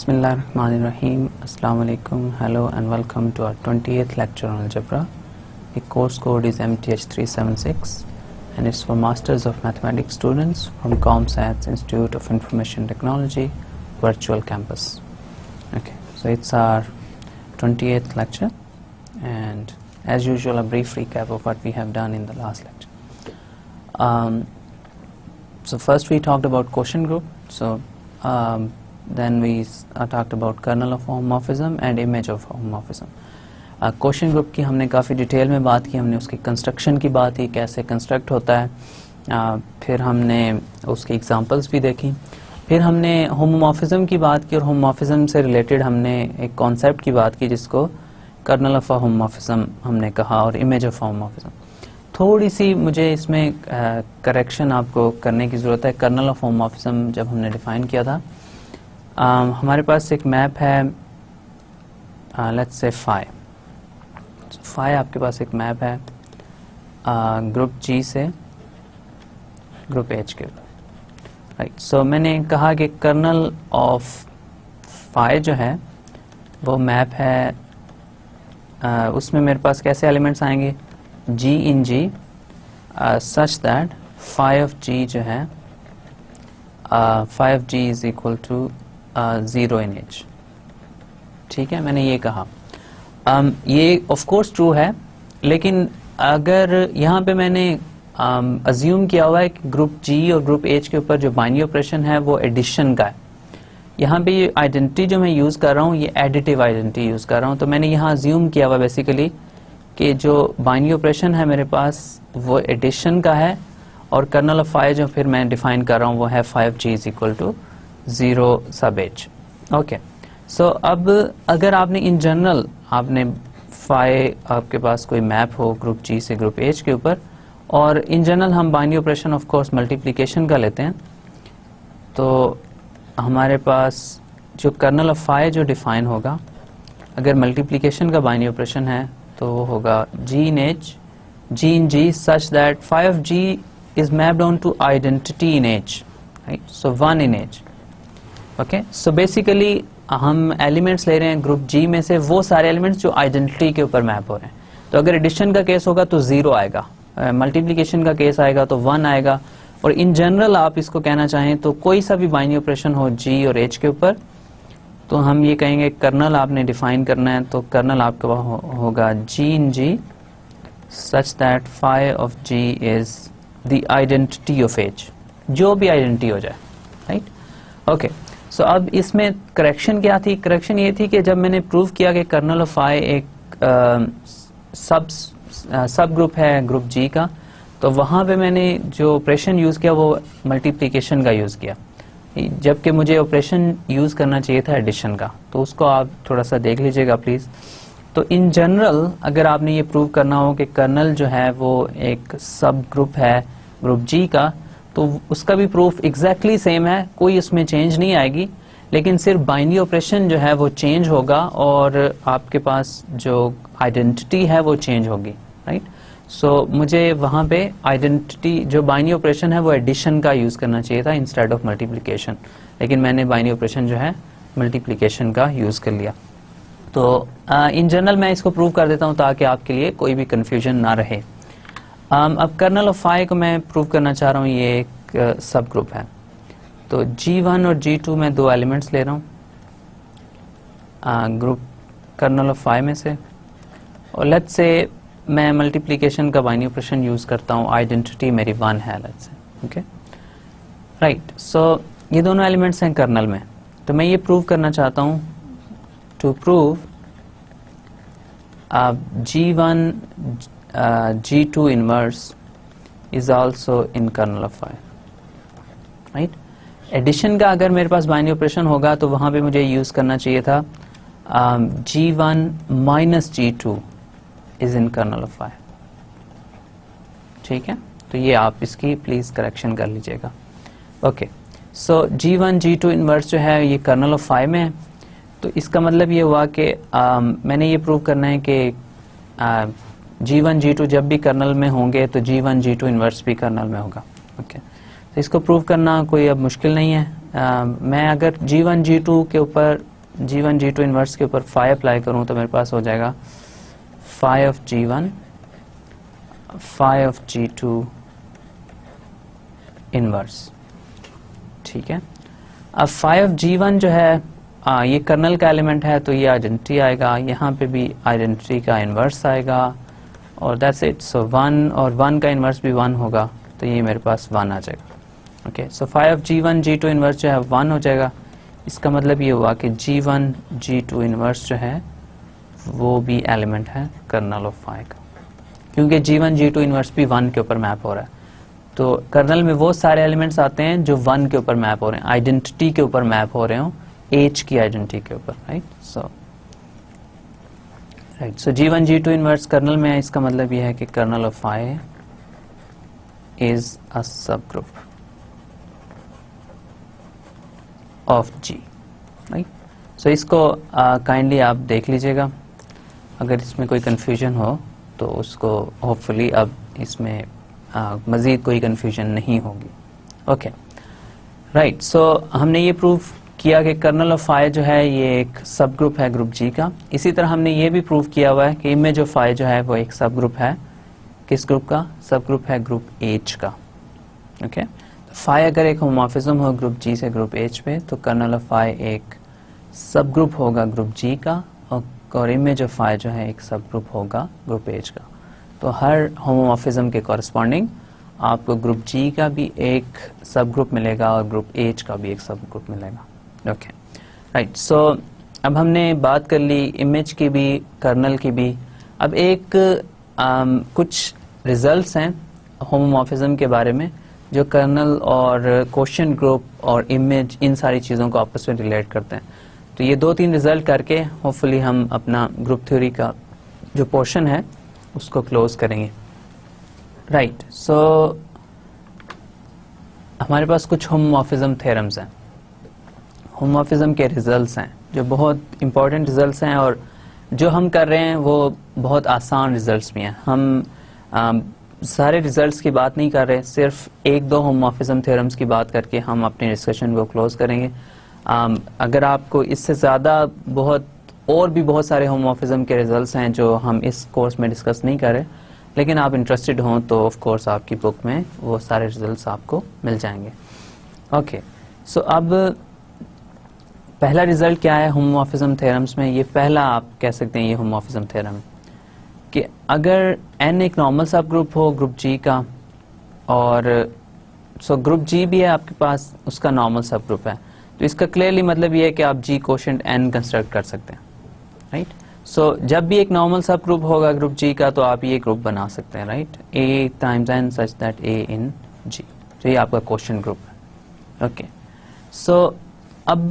Bismillahirrahmanirrahim. Assalamu alaikum. Hello and welcome to our 28th lecture on algebra. The course code is MTH376 and it's for Masters of Mathematics students from ComScience Institute of Information Technology Virtual Campus. Okay, so it's our 28th lecture and as usual a brief recap of what we have done in the last lecture. So first we talked about quotient group. So then we talked about kernel of homomorphism and image of homomorphism. Question group की हमने काफ़ी detail में बात की, हमने उसकी construction की बात की, कैसे कंस्ट्रक्ट होता है, फिर हमने उसकी एग्जांपल्स भी देखी, फिर हमने होमोमॉर्फिज्म की बात की और होमोमॉर्फिज्म से रिलेटेड हमने एक कॉन्सेप्ट की बात की जिसको कर्नल ऑफ होमोमॉर्फिज्म हमने कहा और इमेज ऑफ होमोमॉर्फिज्म. थोड़ी सी मुझे इसमें करेक्शन आपको करने की ज़रूरत है. कर्नल ऑफ होमोमॉर्फिज्म जब हमने डिफ़ाइन किया था, हमारे पास एक मैप है, लेट्स से फाई. फाई आपके पास एक मैप है ग्रुप जी से ग्रुप एच के ऊपर, राइट. सो मैंने कहा कि कर्नल ऑफ फाई जो है वो मैप है, उसमें मेरे पास कैसे एलिमेंट्स आएंगे, G in ji such that phi of G जो है phi of ji is equal to 0 in H. ठीक है, मैंने ये कहा. ये ऑफ कोर्स ट्रू है, लेकिन अगर यहाँ पे मैंने अज्यूम किया हुआ है कि ग्रुप जी और ग्रुप एच के ऊपर जो बाइनरी ऑपरेशन है वो एडिशन का है. यहाँ पे ये आइडेंटिटी जो मैं यूज़ कर रहा हूँ ये एडिटिव आइडेंटिटी यूज़ कर रहा हूँ. तो मैंने यहाँ अज्यूम किया हुआ बेसिकली कि जो बाइनरी ऑपरेशन है मेरे पास वो एडिशन का है और कर्नल ऑफ फाई जो फिर मैं डिफाइन कर रहा हूँ वो है phi of ji is equal to 0 sub H. Okay, so अब अगर आपने इन जनरल आपने फाई आपके पास कोई मैप हो ग्रुप जी से ग्रुप एच के ऊपर, और इन जनरल हम binary operation of course multiplication का लेते हैं, तो हमारे पास जो कर्नल ऑफ फाई जो डिफाइन होगा अगर मल्टीप्लिकेशन का बाइनरी ऑपरेशन है तो वो होगा g in h g in ji such that phi of ji is mapped on to identity in h, right. So 1 in h. Okay, so basically हम elements ले रहे हैं ग्रुप जी में से वो सारे एलिमेंट्स जो आइडेंटिटी के ऊपर मैप हो रहे हैं. तो अगर एडिशन का केस होगा तो 0 आएगा, मल्टीप्लिकेशन का केस आएगा तो 1 आएगा, और इन जनरल आप इसको कहना चाहें तो कोई सा भी बाइनरी ऑपरेशन हो जी और एच के ऊपर तो हम ये कहेंगे कर्नल आपने डिफाइन करना है. तो कर्नल आपका होगा g in ji such that phi of ji is the identity of H, जो भी आइडेंटिटी हो जाए, राइट. ओके, सो अब इसमें करेक्शन क्या थी? करेक्शन ये थी कि जब मैंने प्रूव किया कि कर्नल ऑफ फाई एक सब ग्रुप है ग्रुप जी का, तो वहाँ पे मैंने जो ऑपरेशन यूज़ किया वो मल्टीप्लिकेशन का यूज़ किया, जबकि मुझे ऑपरेशन यूज़ करना चाहिए था एडिशन का. तो उसको आप थोड़ा सा देख लीजिएगा प्लीज़. तो इन जनरल अगर आपने ये प्रूव करना हो कि कर्नल जो है वो एक सब ग्रुप है ग्रुप जी का, तो उसका भी प्रूफ एग्जैक्टली सेम है, कोई उसमें चेंज नहीं आएगी, लेकिन सिर्फ बाइनरी ऑपरेशन जो है वो चेंज होगा और आपके पास जो आइडेंटिटी है वो चेंज होगी, राइट. सो मुझे वहाँ पे आइडेंटिटी जो बाइनरी ऑपरेशन है वो एडिशन का यूज़ करना चाहिए था इंस्टेड ऑफ मल्टीप्लिकेशन, लेकिन मैंने बाइनरी ऑपरेशन जो है मल्टीप्लिकेशन का यूज़ कर लिया. तो इन जनरल मैं इसको प्रूव कर देता हूँ ताकि आपके लिए कोई भी कन्फ्यूजन ना रहे. अब कर्नल ऑफ फाई को मैं प्रूव करना चाह रहा हूँ, ये एक सब ग्रुप है. तो G1 और G2 में दो एलिमेंट्स ले रहा हूँ ग्रुप कर्नल ऑफ फाई में से, और लेट्स से मैं मल्टीप्लिकेशन का बाइनरी ऑपरेशन यूज़ करता हूँ, आइडेंटिटी मेरी 1 है लेट्स से. Okay, right. सो ये दोनों एलिमेंट्स हैं कर्नल में. तो मैं ये प्रूव करना चाहता हूँ to prove G1 G2 inverse is also in kernel of phi, right. Addition का अगर मेरे पास बाइनरी ऑपरेशन होगा तो वहाँ पे मुझे यूज़ करना चाहिए था G1 minus G2 is in kernel of phi. ठीक है, तो ये आप इसकी प्लीज़ करेक्शन कर लीजिएगा. ओके, सो G1 G2 इनवर्स जो है ये कर्नल ऑफ फाई में है. तो इसका मतलब ये हुआ कि मैंने ये प्रूव करना है कि G1 G2 जब भी कर्नल में होंगे तो G1 G2 इनवर्स भी कर्नल में होगा. ओके, तो इसको प्रूव करना कोई अब मुश्किल नहीं है. मैं अगर G1 G2 के ऊपर G1 G2 इनवर्स के ऊपर फाई अप्लाई करूं तो मेरे पास हो जाएगा phi of G1 phi of G2 inverse. ठीक है, अब फाई ऑफ G1 जो है ये कर्नल का एलिमेंट है तो ये आइडेंटिटी आएगा, यहाँ पे भी आइडेंटिटी का इन्वर्स आएगा और दैट्स इट। सो 1 और 1 का इन्वर्स भी 1 होगा तो ये मेरे पास 1 आ जाएगा। Okay, so phi of G1 G2 inverse जो है 1 हो जाएगा। इसका मतलब ये हुआ कि G1 G2 इन्वर्स जो है वो भी एलिमेंट है कर्नल ऑफ फाई का, क्योंकि G1 G2 इन्वर्स भी 1 के ऊपर मैप हो रहा है। तो कर्नल में वो सारे एलिमेंट्स आते हैं जो 1 के ऊपर मैप हो रहे हैं, आइडेंटिटी के ऊपर मैप हो रहे हो, एज की आइडेंटिटी के ऊपर, राइट। सो G1 G2 इनवर्स कर्नल में है, इसका मतलब यह है कि kernel of phi is a subgroup of G, right. So इसको काइंडली आप देख लीजिएगा, अगर इसमें कोई कंफ्यूजन हो तो उसको होपफुली अब इसमें मजीद कोई कंफ्यूजन नहीं होगी। Okay, right. सो हमने ये प्रूव किया कि कर्नल ऑफ फाई जो है ये एक सब ग्रुप है ग्रुप G का। इसी तरह हमने ये भी प्रूव किया हुआ है कि इमेज ऑफ फाई जो है वो एक सब ग्रुप है, किस ग्रुप का? सब ग्रुप है ग्रुप H का। ओके, तो फाई अगर एक होमोमॉर्फिज्म हो ग्रुप G से ग्रुप H पे तो कर्नल ऑफ फाई एक सब ग्रुप होगा ग्रुप G का और इमेज ऑफ फाई जो है एक सब ग्रुप होगा ग्रुप H का। तो हर होमोमॉर्फिज्म के कॉरस्पॉन्डिंग आपको ग्रुप G का भी एक सब ग्रुप मिलेगा और ग्रुप H का भी एक सब ग्रुप मिलेगा। Okay, right. सो अब हमने बात कर ली इमेज की भी, कर्नल की भी। अब एक कुछ रिजल्ट्स हैं होमोमॉर्फिज्म के बारे में जो कर्नल और क्वोशिएंट ग्रुप और इमेज इन सारी चीज़ों को आपस में रिलेट करते हैं। तो ये 2-3 रिजल्ट करके होपफुली हम अपना ग्रुप थ्योरी का जो पोर्शन है उसको क्लोज करेंगे। राइट, सो हमारे पास कुछ होमोमॉर्फिज्म थ्योरम्स हैं, होमोमॉर्फिज्म के रिजल्ट्स हैं जो बहुत इंपॉर्टेंट रिजल्ट्स हैं और जो हम कर रहे हैं वो बहुत आसान रिजल्ट्स भी हैं। हम सारे रिजल्ट्स की बात नहीं कर रहे, सिर्फ 1-2 होमोमॉर्फिज्म थ्योरम्स की बात करके हम अपने डिस्कशन को क्लोज करेंगे। अगर आपको इससे ज़्यादा और भी बहुत सारे होमोमॉर्फिज्म के रिजल्ट्स हैं जो हम इस कोर्स में डिस्कस नहीं कर रहे, लेकिन आप इंटरेस्टेड हों तो ऑफ कोर्स आपकी बुक में वो सारे रिजल्ट्स आपको मिल जाएंगे। ओके, सो अब पहला रिजल्ट क्या है होमोमॉर्फिज्म थ्योरम्स में? ये पहला आप कह सकते हैं ये होमोमॉर्फिज्म थ्योरम कि अगर n एक नॉर्मल सब ग्रुप हो ग्रुप G का और ग्रुप G भी है आपके पास, उसका नॉर्मल सब ग्रुप है, तो इसका क्लियरली मतलब ये है कि आप G कोशेंट n कंस्ट्रक्ट कर सकते हैं, राइट। सो जब भी एक नॉर्मल सब ग्रुप होगा ग्रुप G का तो आप ये ग्रुप बना सकते हैं, right, A times n such that A in G, तो ये आपका कोशेंट ग्रुप है। ओके, सो अब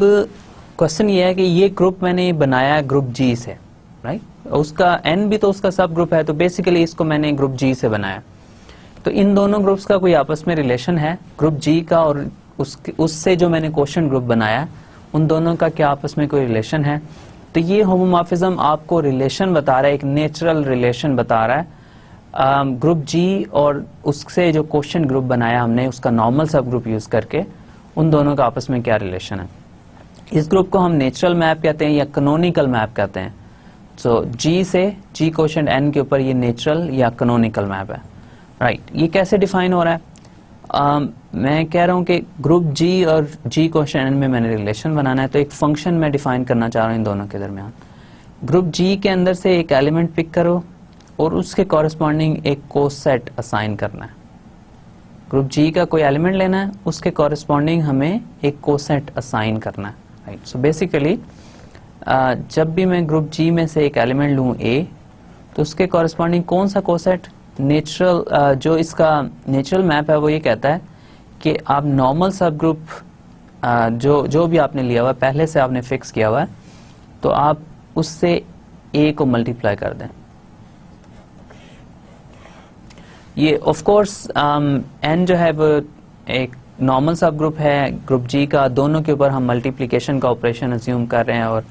क्वेश्चन ये है कि ये ग्रुप मैंने बनाया ग्रुप G से, राइट, उसका n भी तो उसका सब ग्रुप है, तो बेसिकली इसको मैंने ग्रुप G से बनाया। तो इन दोनों ग्रुप्स का कोई आपस में रिलेशन है ग्रुप G का और उससे जो मैंने क्वोशिएंट ग्रुप बनाया उन दोनों का क्या आपस में कोई रिलेशन है? तो ये होमोमॉर्फिज्म आपको रिलेशन बता रहा है, एक नेचुरल रिलेशन बता रहा है ग्रुप G और उससे जो क्वोशिएंट ग्रुप बनाया हमने उसका नॉर्मल सब ग्रुप यूज करके, उन दोनों का आपस में क्या रिलेशन है। इस ग्रुप को हम नेचुरल मैप कहते हैं या कैनोनिकल मैप कहते हैं। सो G से G क्वोशिएंट n के ऊपर ये नेचुरल या कैनोनिकल मैप है, राइट। ये कैसे डिफाइन हो रहा है? मैं कह रहा हूं कि ग्रुप G और G क्वोशिएंट n में मैंने रिलेशन बनाना है, तो एक फंक्शन मैं डिफाइन करना चाह रहा हूं इन दोनों के दरमियान। ग्रुप G के अंदर से एक एलिमेंट पिक करो और उसके कॉरेस्पॉन्डिंग एक कोसेट असाइन करना है। ग्रुप G का कोई एलिमेंट लेना है, उसके कॉरेस्पॉन्डिंग हमें एक कोसेट असाइन करना है, राइट। सो बेसिकली जब भी मैं ग्रुप G में से एक एलिमेंट लूं A, तो उसके कॉरेस्पॉन्डिंग कौन सा कोसेट? नेचुरल जो इसका नेचुरल मैप है वो ये कहता है कि आप नॉर्मल सब ग्रुप जो भी आपने लिया हुआ है, पहले से आपने फिक्स किया हुआ है, तो आप उससे A को मल्टीप्लाई कर दें। ये ऑफ कोर्स n जो है वो एक नॉर्मल सब ग्रुप है ग्रुप G का, दोनों के ऊपर हम मल्टीप्लिकेशन का ऑपरेशन अज्यूम कर रहे हैं और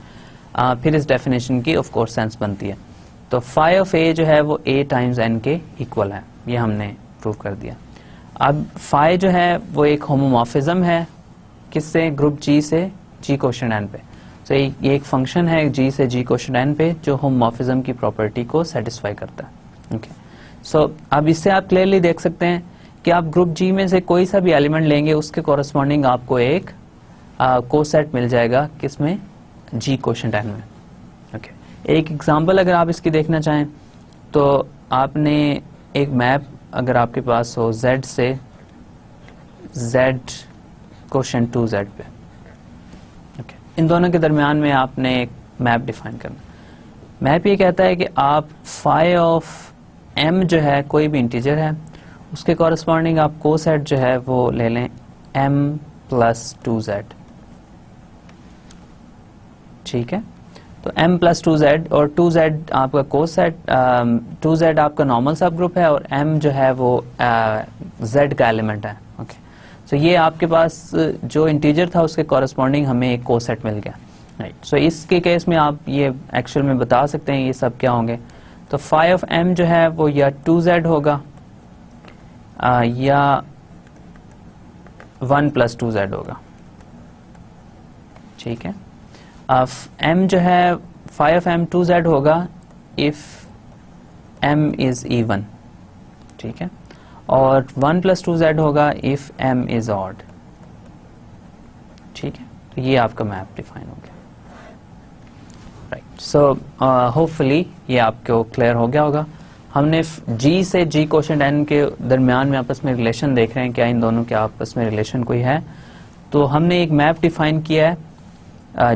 फिर इस डेफिनेशन की ऑफ कोर्स सेंस बनती है। तो फाई ऑफ A जो है वो A टाइम्स n के इक्वल है, ये हमने प्रूव कर दिया। अब फाई जो है वो एक होमोमॉर्फिज्म है किससे? ग्रुप G से G क्वोशिएंट n पे। तो ये एक फंक्शन है जी से जी कोशेंट n पे जो होमोमॉर्फिज्म की प्रॉपर्टी को सेटिस्फाई करता है। ओके, सो अब इससे आप क्लियरली देख सकते हैं कि आप ग्रुप जी में से कोई सा भी एलिमेंट लेंगे उसके कॉरस्पॉन्डिंग आपको एक कोसेट मिल जाएगा, किसमें, जी कोशेंट n में। ओके, एक एग्जांपल अगर आप इसकी देखना चाहें तो आपने एक मैप अगर आपके पास हो z से z कोशेंट 2z पे, ओके, इन दोनों के दरमियान में आपने एक मैप डिफाइन करना। मैप ये कहता है कि आप फाई ऑफ m जो है कोई भी इंटीजर है उसके कॉरस्पॉन्डिंग आप कोसेट जो है वो ले लें m प्लस 2z। ठीक है, तो m प्लस 2z और 2z आपका कोसेट, 2z आपका नॉर्मल सब ग्रुप है और m जो है वो z का एलिमेंट है। ओके, तो ये आपके पास जो इंटीजर था उसके कॉरस्पॉन्डिंग हमें एक कोसेट मिल गया। राइट, सो इसके केस में आप ये एक्चुअल में बता सकते हैं ये सब क्या होंगे। तो फाई ऑफ m जो है वो या 2z होगा या 1 प्लस 2z होगा। ठीक है, m जो है फाई ऑफ m 2z होगा इफ m इज इवन। ठीक है, और 1 प्लस 2z होगा इफ m इज ऑड। ठीक है, तो ये आपका मैप डिफाइन हो गया। राइट, सो होपफुली ये आपको क्लियर हो गया होगा। हमने g से g कोशेंट n के दरमियान में आपस में रिलेशन देख रहे हैं, क्या इन दोनों के आपस में रिलेशन कोई है। तो हमने एक मैप डिफाइन किया है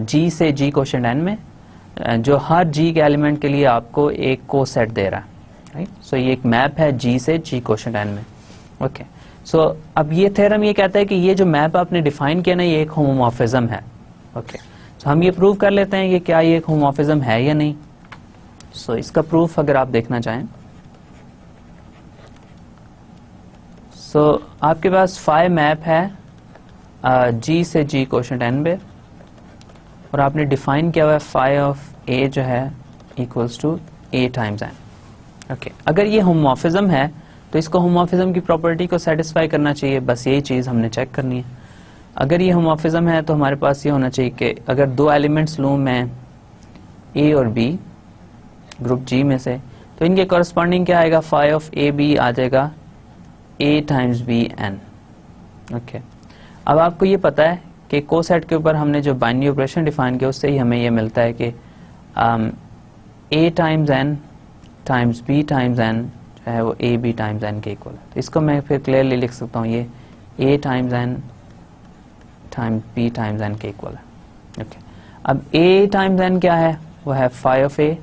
g से g कोशेंट n में जो हर g के एलिमेंट के लिए आपको एक कोसेट दे रहा है। राइट, सो ये एक मैप है g से g कोशेंट n में। ओके, सो अब ये थ्योरम ये कहता है कि ये जो मैप आपने डिफाइन किया ना ये एक होमोमॉर्फिज्म है। ओके, सो हम ये प्रूव कर लेते हैं कि क्या ये एक होमोमॉर्फिज्म है या नहीं। सो इसका प्रूफ अगर आप देखना चाहें, सो आपके पास फाई मैप है g से g कोशेंट n पे और आपने डिफाइन किया हुआ है फाई ऑफ a जो है equals to a times n। Okay, अगर ये होमोमॉर्फिज्म है तो इसको होमोमॉर्फिज्म की प्रॉपर्टी को सेटिस्फाई करना चाहिए, बस यही चीज़ हमने चेक करनी है। अगर ये होमोमॉर्फिज्म है तो हमारे पास ये होना चाहिए कि अगर दो एलिमेंट्स लूँ मैं a और b ग्रुप g में से, तो इनके कॉरस्पॉन्डिंग क्या आएगा, फाई ऑफ a b आ जाएगा a times b n। Okay, अब आपको ये पता है कि कोसेट के ऊपर हमने जो बाइनरी ऑपरेशन डिफाइन किया उससे ही हमें ये मिलता है कि a times n times b times n जो है वो a b टाइम्स n के इक्वल है। तो इसको मैं फिर क्लियरली लिख सकता हूँ ये a times n times b times n के इक्वल है। ओके, अब a टाइम्स n क्या है, वो है फाई ऑफ a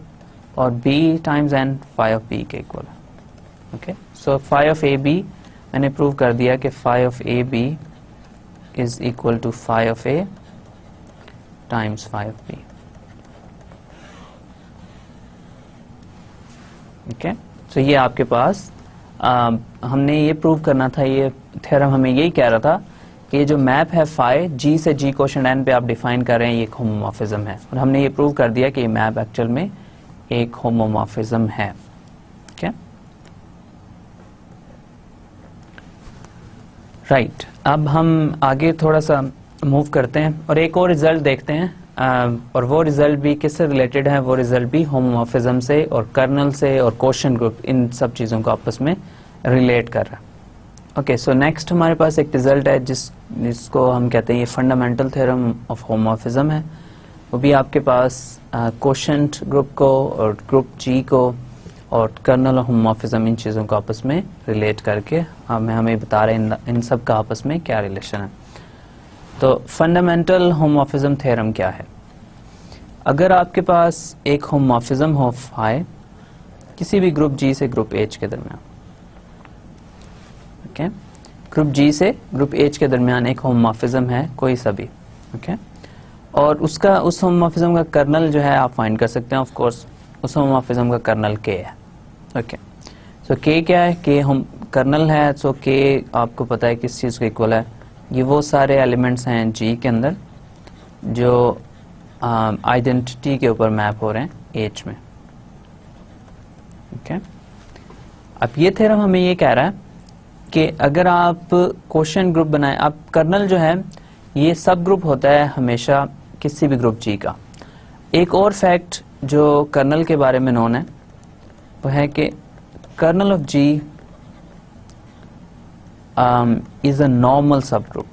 और b times n phi of b के इक्वल है। Okay, so phi of a b मैंने प्रूव कर दिया कि phi of a b is equal to phi of a times phi of b। Okay, so ये आपके पास हमने ये प्रूव करना था, ये थ्योरम हमें यही कह रहा था कि ये जो मैप है फाई g से g कोशेंट n पे आप डिफाइन कर रहे हैं ये एक होमोमॉर्फिज्म है और हमने ये प्रूव कर दिया कि ये मैप एक्चुअल में एक होमोमॉर्फिज्म है। ओके, राइट, अब हम आगे थोड़ा सा मूव करते हैं और एक और रिजल्ट देखते हैं और वो रिजल्ट भी किससे रिलेटेड है, वो रिजल्ट भी होमोमॉर्फिज्म से और कर्नल से और कोशेंट ग्रुप इन सब चीज़ों को आपस में रिलेट कर रहा है। ओके, सो नेक्स्ट हमारे पास एक रिजल्ट है जिसको हम कहते हैं ये फंडामेंटल थ्योरम ऑफ होमोमॉर्फिज्म है। वो भी आपके पास कोशेंट ग्रुप को और ग्रुप जी को और कर्नल और होमोमॉर्फिज्म इन चीज़ों को आपस में रिलेट करके हमें बता रहे हैं इन सब का आपस में क्या रिलेशन है। तो फंडामेंटल होमोमॉर्फिज्म थ्योरम क्या है, अगर आपके पास एक होमोमॉर्फिज्म हो फाई किसी भी ग्रुप जी से ग्रुप एच के दरमियान, ओके, ग्रुप जी से ग्रुप एच के दरमियान एक होमोमॉर्फिज्म है कोई सा भी, ओके, और उसका उस होमोमॉर्फिज्म का कर्नल जो है आप फाइंड कर सकते हैं। ऑफ कोर्स उस होमोमॉर्फिज्म का कर्नल के है। ओके, सो के क्या है, के हम कर्नल है, सो के आपको पता है किस चीज़ को इक्वल है, ये वो सारे एलिमेंट्स हैं जी के अंदर जो आइडेंटिटी के ऊपर मैप हो रहे हैं एच में। ओके, अब ये थ्योरम हमें ये कह रहा है कि अगर आप कोशेंट ग्रुप बनाएं, आप कर्नल जो है ये सब ग्रुप होता है हमेशा किसी भी ग्रुप जी का। एक और फैक्ट जो कर्नल के बारे में नोन है वो है कि kernel of ji is a normal subgroup.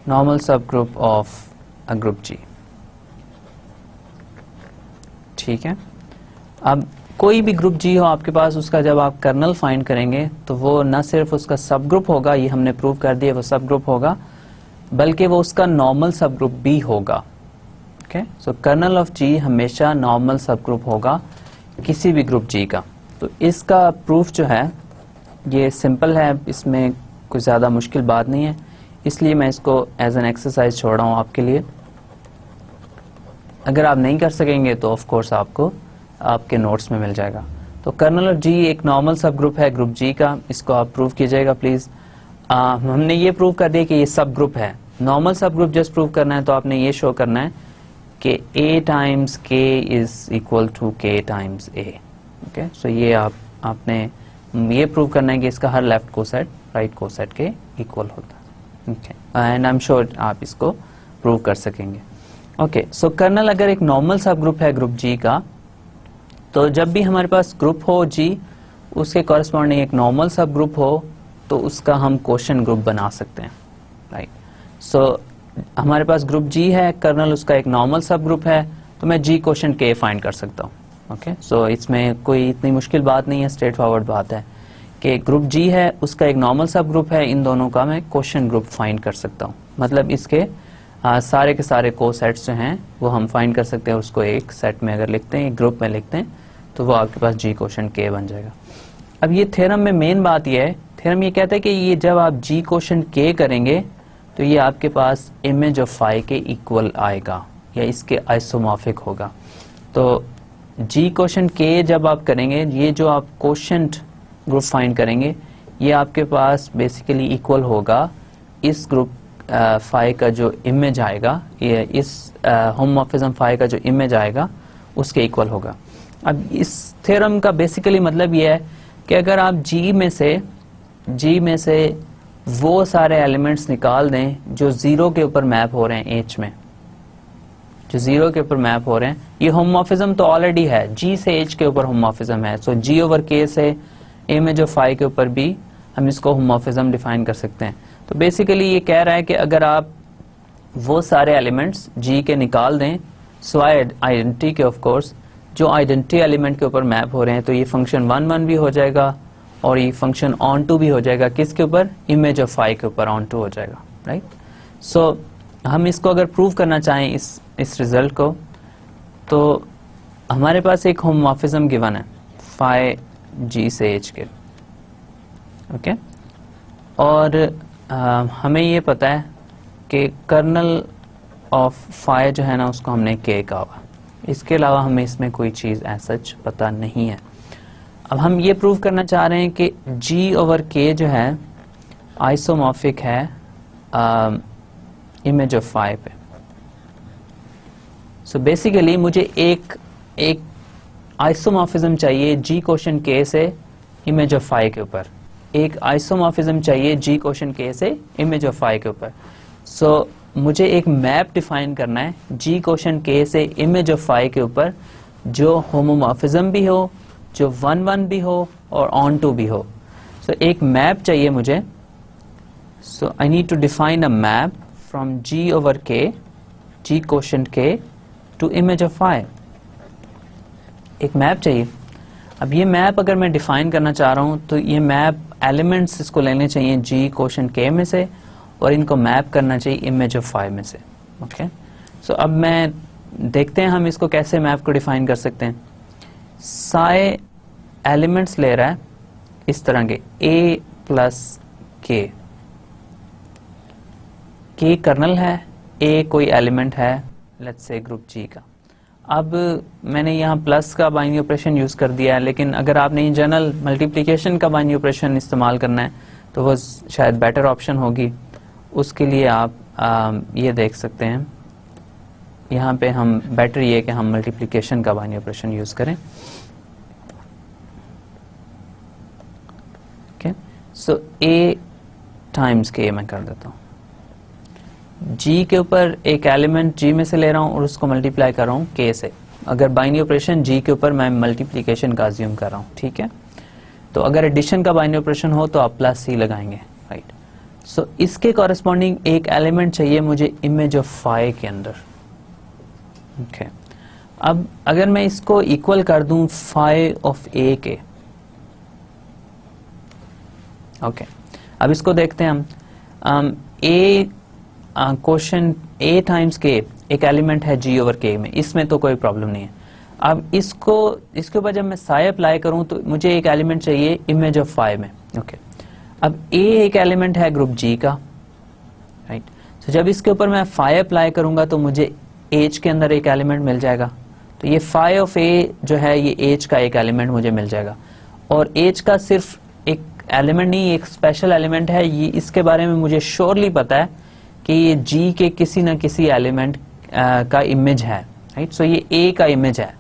Normal subgroup of a group G. ठीक है, अब कोई भी ग्रुप जी हो आपके पास, उसका जब आप कर्नल फाइंड करेंगे तो वो न सिर्फ उसका सब ग्रुप होगा, ये हमने प्रूव कर दिया वो सब ग्रुप होगा, बल्कि वो उसका नॉर्मल सब ग्रुप भी होगा। ओके, सो कर्नल ऑफ जी हमेशा नॉर्मल सब ग्रुप होगा किसी भी ग्रुप जी का। तो इसका प्रूफ जो है ये सिंपल है, इसमें कोई ज़्यादा मुश्किल बात नहीं है, इसलिए मैं इसको एज एन एक्सरसाइज छोड़ रहा हूँ आपके लिए। अगर आप नहीं कर सकेंगे तो ऑफ कोर्स आपको आपके नोट्स में मिल जाएगा। तो कर्नल ऑफ जी एक नॉर्मल सब ग्रुप है ग्रुप जी का, इसको आप प्रूव कीजिएगा प्लीज। हमने ये प्रूव कर दिया कि ये सब ग्रुप है। नॉर्मल सब ग्रुप जस्ट प्रूव करना है तो आपने ये शो करना है कि a times k is equal to k times a। Okay, so ये आपने ये प्रूव करना है कि इसका हर लेफ्ट कोसेट राइट कोसेट के इक्वल होता है। Okay, and I am sure आप इसको प्रूव कर सकेंगे। ओके, सो कर्नल अगर एक नॉर्मल सब ग्रुप है ग्रुप जी का, तो जब भी हमारे पास ग्रुप हो जी, उसके कॉरेस्पॉन्डिंग एक नॉर्मल सब ग्रुप हो तो उसका हम क्वोशंट ग्रुप बना सकते हैं, राइट। सो हमारे पास ग्रुप जी है, कर्नल उसका एक नॉर्मल सब ग्रुप है, तो मैं जी क्वोशंट के फाइंड कर सकता हूँ। ओके, सो इसमें कोई इतनी मुश्किल बात नहीं है, स्ट्रेट फॉरवर्ड बात है कि ग्रुप जी है उसका एक नॉर्मल सब ग्रुप है, इन दोनों का मैं क्वोशंट ग्रुप फाइंड कर सकता हूँ। मतलब इसके सारे के सारे को सेट्स जो हैं वो हम फाइंड कर सकते हैं, उसको एक सेट में अगर लिखते हैं, एक ग्रुप में लिखते हैं, तो वो आपके पास जी क्वोशंट के बन जाएगा। अब ये थ्योरम में मेन बात ये है, थ्योरम ये कहता है कि ये जब आप जी क्वोशंट के करेंगे तो ये आपके पास इमेज ऑफ फाई के इक्वल आएगा या इसके आइसोमॉर्फिक होगा। तो जी क्वोशंट के जब आप करेंगे, ये जो आप क्वोशंट ग्रुप फाइंड करेंगे ये आपके पास बेसिकली इक्वल होगा इस ग्रुप फाई का जो इमेज आएगा, ये इस होमोमॉर्फिज्म फाई का जो इमेज आएगा उसके इक्वल होगा। अब इस थ्योरम का बेसिकली मतलब ये है कि अगर आप जी में से वो सारे एलिमेंट्स निकाल दें जो जीरो के ऊपर मैप हो रहे हैं, एच में जो जीरो के ऊपर मैप हो रहे हैं, ये होमोमॉर्फिज्म तो ऑलरेडी है, जी से एच के ऊपर होमोमॉर्फिज्म है, सो जी ओवर के से इमेज ऑफ फाई के ऊपर भी हम इसको होमोमॉर्फिज्म डिफाइन कर सकते हैं। तो बेसिकली ये कह रहा है कि अगर आप वो सारे एलिमेंट्स जी के निकाल दें स्वाय आइडेंटिटी के, ऑफ कोर्स जो आइडेंटिटी एलिमेंट के ऊपर मैप हो रहे हैं, तो ये फंक्शन 1 भी हो जाएगा और ये फंक्शन ऑन टू भी हो जाएगा, किसके ऊपर, इमेज ऑफ फाई के ऊपर ऑन टू हो जाएगा, राइट। सो हम इसको अगर प्रूव करना चाहें इस रिजल्ट को, तो हमारे पास एक होमोमॉर्फिज्म गिवन है फाई जी से एच के। ओके, और हमें ये पता है कि कर्नल ऑफ फाई जो है ना उसको हमने के कहा हुआ, इसके अलावा हमें इसमें कोई चीज़ सच पता नहीं है। अब हम ये प्रूव करना चाह रहे हैं कि जी ओवर के जो है आइसोमॉर्फिक है इमेज ऑफ फाई पे। सो बेसिकली मुझे एक आइसोमॉर्फिज्म चाहिए जी क्वोशंट के से इमेज ऑफ फाई के ऊपर, एक आइसोमॉर्फिज्म चाहिए जी क्वोशंट के से इमेज ऑफ फाई के ऊपर। सो मुझे एक मैप डिफाइन करना है जी क्वोशंट के से इमेज ऑफ फाई के ऊपर जो होमोमॉर्फिज्म भी हो, जो 1 भी हो और ऑन टू भी हो। सो एक मैप चाहिए मुझे। So I need to define a map from G over K, G quotient K to image of phi. एक मैप चाहिए। अब ये मैप अगर मैं डिफाइन करना चाह रहा हूं तो ये मैप एलिमेंट्स इसको लेने चाहिए जी क्वोशंट के में से और इनको मैप करना चाहिए इमेज ऑफ फाई में से। ओके, सो अब मैं देखते हैं हम इसको कैसे मैप को डिफाइन कर सकते हैं। सारे एलिमेंट्स ले रहा है इस तरह के a प्लस के कर्नल है, a कोई एलिमेंट है लेट्स से ग्रुप जी का। अब मैंने यहाँ प्लस का बाइनरी ऑपरेशन यूज कर दिया है, लेकिन अगर आपने इन जनरल मल्टीप्लिकेशन का बाइनरी ऑपरेशन इस्तेमाल करना है तो वो शायद बेटर ऑप्शन होगी। उसके लिए आप ये देख सकते हैं, यहाँ पे हम बेटर ये कि हम मल्टीप्लिकेशन का बाइनरी ऑपरेशन यूज करें। ओके, सो a टाइम्स के मैं कर देता हूँ। जी के ऊपर एक एलिमेंट जी में से ले रहा हूँ और उसको मल्टीप्लाई कर रहा हूँ के से। अगर बाइनरी ऑपरेशन जी के ऊपर मैं मल्टीप्लिकेशन का अज्यूम कर रहा हूँ, ठीक है। तो अगर एडिशन का बाइनरी ऑपरेशन हो तो आप प्लस सी लगाएंगे, राइट। सो इसके कॉरेस्पॉन्डिंग एक एलिमेंट चाहिए मुझे इमेज ऑफ फाई के अंदर, ओके। अब अगर मैं इसको इक्वल कर दूं फाई ऑफ ए के, ओके। अब इसको देखते हैं हम। ए क्वेश्चन ए टाइम्स के एक एलिमेंट है जी ओवर के में, इसमें तो कोई प्रॉब्लम नहीं है। अब इसके ऊपर जब मैं साई अप्लाई करूं तो मुझे एक एलिमेंट चाहिए इमेज ऑफ फाई में, ओके। अब ए एक एलिमेंट है ग्रुप जी का, राइट। तो जब इसके ऊपर मैं फाई अप्लाई करूंगा तो मुझे एच के अंदर एक एलिमेंट मिल जाएगा। तो ये फाई ऑफ ए जो है ये एच का एक एलिमेंट मुझे मिल जाएगा। और एच का सिर्फ एक एलिमेंट नहीं, एक स्पेशल एलिमेंट है, ये इसके बारे में मुझे श्योरली पता है कि ये जी के किसी न किसी एलिमेंट का इमेज है, राइट। सो ये ए का इमेज है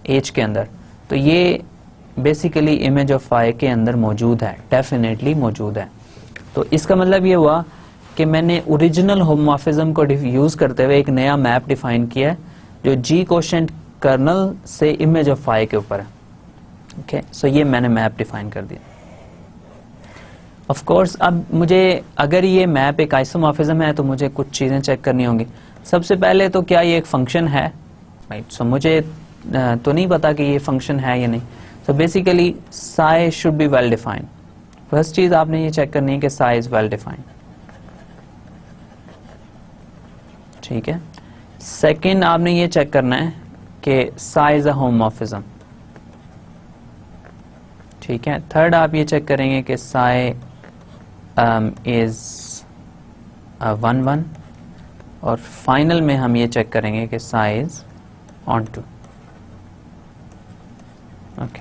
एच के अंदर, तो ये बेसिकली इमेज ऑफ फाई के अंदर मौजूद है, डेफिनेटली मौजूद है। तो इसका मतलब ये हुआ कि मैंने ओरिजिनल होमोमॉर्फिज्म को यूज करते हुए एक नया मैप डिफाइन किया है जो जी कोशेंट कर्नल से इमेज ऑफ फाई के ऊपर है, ओके। सो ये मैंने मैप डिफाइन कर दिया। ऑफ कोर्स अब मुझे अगर ये मैप एक आइसोमॉर्फिज्म है तो मुझे कुछ चीजें चेक करनी होंगी। सबसे पहले तो क्या ये एक फंक्शन है, राइट। सो मुझे तो नहीं पता कि ये फंक्शन है या नहीं। So basically Sai should be well defined. First चीज आपने ये चेक करनी है कि साई इज वेल डिफाइंड, ठीक है। सेकंड आपने ये चेक करना है कि साई इज अ होमोमॉर्फिज्म, ठीक है। थर्ड आप ये चेक करेंगे कि साई इज 1 1, और फाइनल में हम ये चेक करेंगे कि साई इज ऑन2, ओके,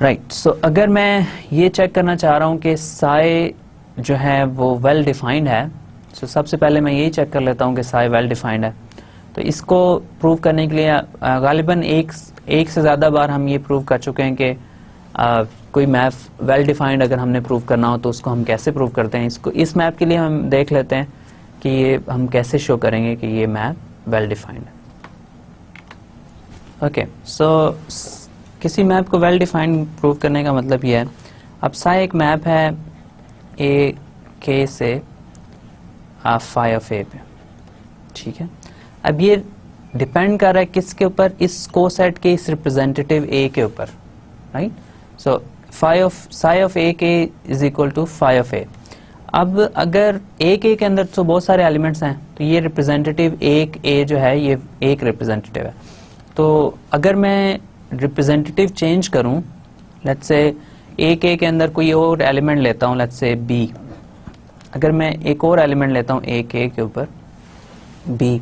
राइट। सो अगर मैं ये चेक करना चाह रहा हूं कि साई जो है वो वेल डिफाइंड है, सो सबसे पहले मैं यही चेक कर लेता हूं कि साई वेल डिफाइंड है। तो इसको प्रूव करने के लिए गालिबन एक से ज़्यादा बार हम ये प्रूव कर चुके हैं कि कोई मैप वेल डिफाइंड अगर हमने प्रूव करना हो तो उसको हम कैसे प्रूव करते हैं। इसको इस मैप के लिए हम देख लेते हैं कि ये हम कैसे शो करेंगे कि ये मैप वेल डिफाइंड है, ओके। सो किसी मैप को वेल डिफाइंड प्रूव करने का मतलब ये है, अब साई एक मैप है ए के से फाई ऑफ ए पे, ठीक है। अब ये डिपेंड कर रहा है किसके ऊपर, इस कोसेट के इस रिप्रेजेंटेटिव ए के ऊपर, right. So psi of A K is equal to phi of a. अब अगर एक ए के अंदर तो बहुत सारे एलिमेंट्स हैं, तो ये रिप्रेजेंटेटिव एक ए जो है ये एक रिप्रेजेंटेटिव है। तो अगर मैं रिप्रेजेंटेटिव चेंज करूं, लेट्स से एक ए के अंदर कोई और एलिमेंट लेता हूं, लेट्स से बी। अगर मैं एक और एलिमेंट लेता हूं एक ए के ऊपर बी,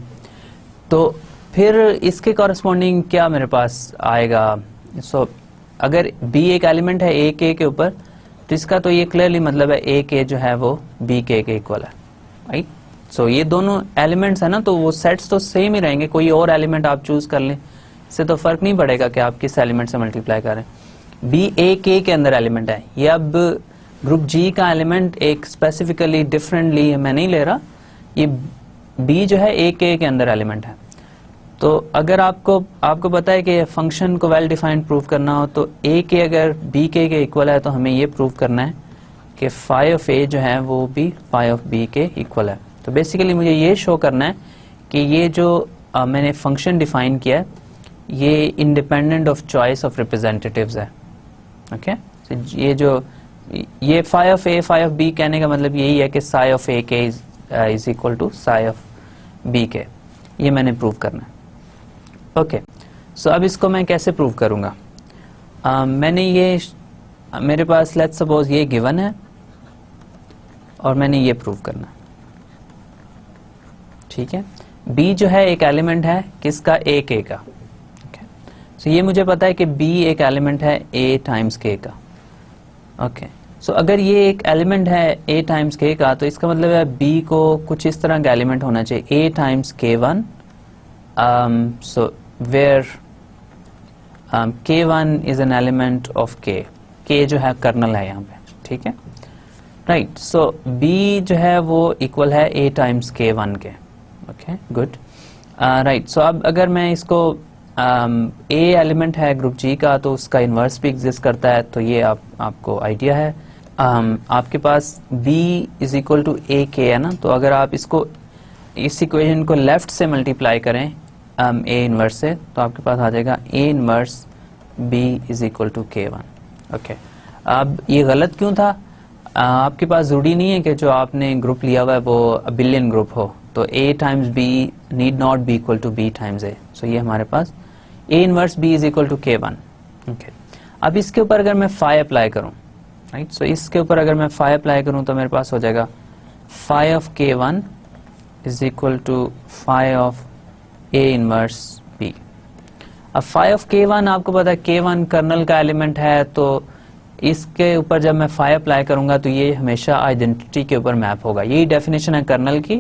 तो फिर इसके कॉरेस्पॉन्डिंग क्या मेरे पास आएगा। सो अगर बी एक एलिमेंट है ए के ऊपर, तो इसका तो ये क्लियरली मतलब है ए के जो है वो बी के इक्वल है, राइट। सो ये दोनों एलिमेंट्स है ना, तो वो सेट्स तो सेम ही रहेंगे, कोई और एलिमेंट आप चूज कर लें, इससे तो फर्क नहीं पड़ेगा कि आप किस एलिमेंट से मल्टीप्लाई करें। बी ए के अंदर एलिमेंट है, ये अब ग्रुप जी का एलिमेंट एक स्पेसिफिकली डिफरेंटली मैं नहीं ले रहा, ये बी जो है ए के अंदर एलिमेंट है। तो अगर आपको पता है कि फंक्शन को वेल डिफाइंड प्रूव करना हो तो ए के अगर बी के इक्वल है तो हमें ये प्रूव करना है कि फाई ऑफ ए जो है वो भी phi of B K equal है। तो बेसिकली मुझे ये शो करना है कि ये जो मैंने फंक्शन डिफाइन किया है ये independent of choice of representatives है, ओके। ये phi of A phi of B कहने का मतलब यही है कि Sai of A K is equal to psi of B K, ये मैंने प्रूव करना है, ओके। सो अब इसको मैं कैसे प्रूव करूंगा। मैंने ये मेरे पास लेट्स सपोज ये गिवन है और मैंने ये प्रूव करना, ठीक है। बी जो है एक एलिमेंट है किसका, ए के का, ओके। सो ये मुझे पता है कि बी एक एलिमेंट है ए टाइम्स के का, ओके। सो अगर ये एक एलिमेंट है ए टाइम्स के का, तो इसका मतलब है बी को कुछ इस तरह का एलिमेंट होना चाहिए a times k1, so where k1 is an element of k जो है कर्नल है यहाँ पे, ठीक है। राइट, सो b जो है वो इक्वल है a टाइम्स k1 के। ओके गुड, राइट, सो अब अगर मैं इसको a एलिमेंट है ग्रुप g का तो उसका इन्वर्स भी एग्जिस्ट करता है, तो ये आपको आइडिया है। आपके पास b is equal to a k है ना, तो अगर आप इसको इस इक्वेशन को लेफ्ट से मल्टीप्लाई करें a इन्वर्स से, तो आपके पास आ जाएगा a inverse b is equal to k1। Okay, अब ये गलत क्यों था? आपके पास जरूरी नहीं है कि जो आपने ग्रुप लिया हुआ है वो बिलियन ग्रुप हो, तो a times b need not be equal to b times a। So ये हमारे पास a inverse b is equal to k1। Okay, अब इसके ऊपर अगर मैं फाई अप्लाई करूं, राइट, सो इसके ऊपर अगर मैं फाई अप्लाई करूं तो मेरे पास हो जाएगा phi of k1 is equal to phi of a inverse b। अब फाई ऑफ k1 आपको पता है k1 कर्नल का एलिमेंट है, तो इसके ऊपर जब मैं फाई अप्लाई करूंगा तो ये हमेशा आइडेंटिटी के ऊपर मैप होगा। यही डेफिनेशन है कर्नल की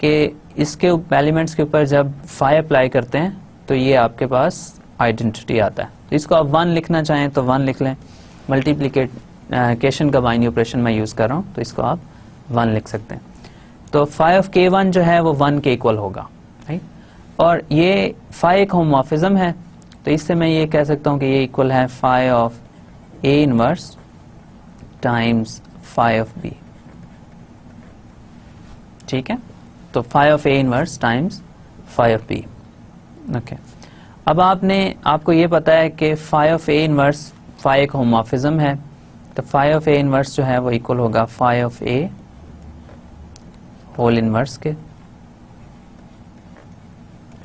कि इसके एलिमेंट्स के ऊपर जब फाई अप्लाई करते हैं तो ये आपके पास आइडेंटिटी आता है। तो इसको आप 1 लिखना चाहें तो 1 लिख लें, मल्टीप्लिकेशन का बाइनरी ऑपरेशन मैं यूज कर रहा हूं तो इसको आप 1 लिख सकते हैं। तो फाई ऑफ k1 जो है वो 1 के इक्वल होगा, राइट, और ये फाई एक होमोमॉर्फिज्म है, तो इससे मैं ये कह सकता हूं कि ये इक्वल है phi of a inverse times phi of b। ठीक है, तो phi of a inverse times phi of b। Okay, अब आपको ये पता है कि phi of a inverse phi एक होमोमॉर्फिज्म है, तो फाई ऑफ a इनवर्स जो है वो इक्वल होगा phi of a whole inverse के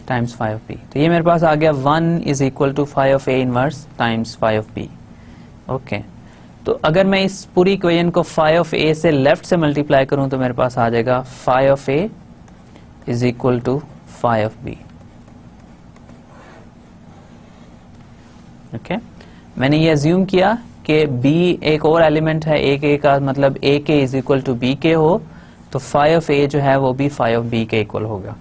टाइम्स फाई ऑफ b। तो ये मेरे पास आ गया 1 is equal to phi of a inverse times phi of b। Okay, तो अगर मैं इस पूरी इक्वेशन को फाई ऑफ a से लेफ्ट से मल्टीप्लाई करूं तो मेरे पास आ जाएगा phi of a is equal to phi of b। Okay, मैंने ये अज्यूम किया कि b एक और एलिमेंट है a के का, मतलब a के इज इक्वल टू b के हो, तो फाई ऑफ a जो है वो भी फाई ऑफ b के इक्वल होगा।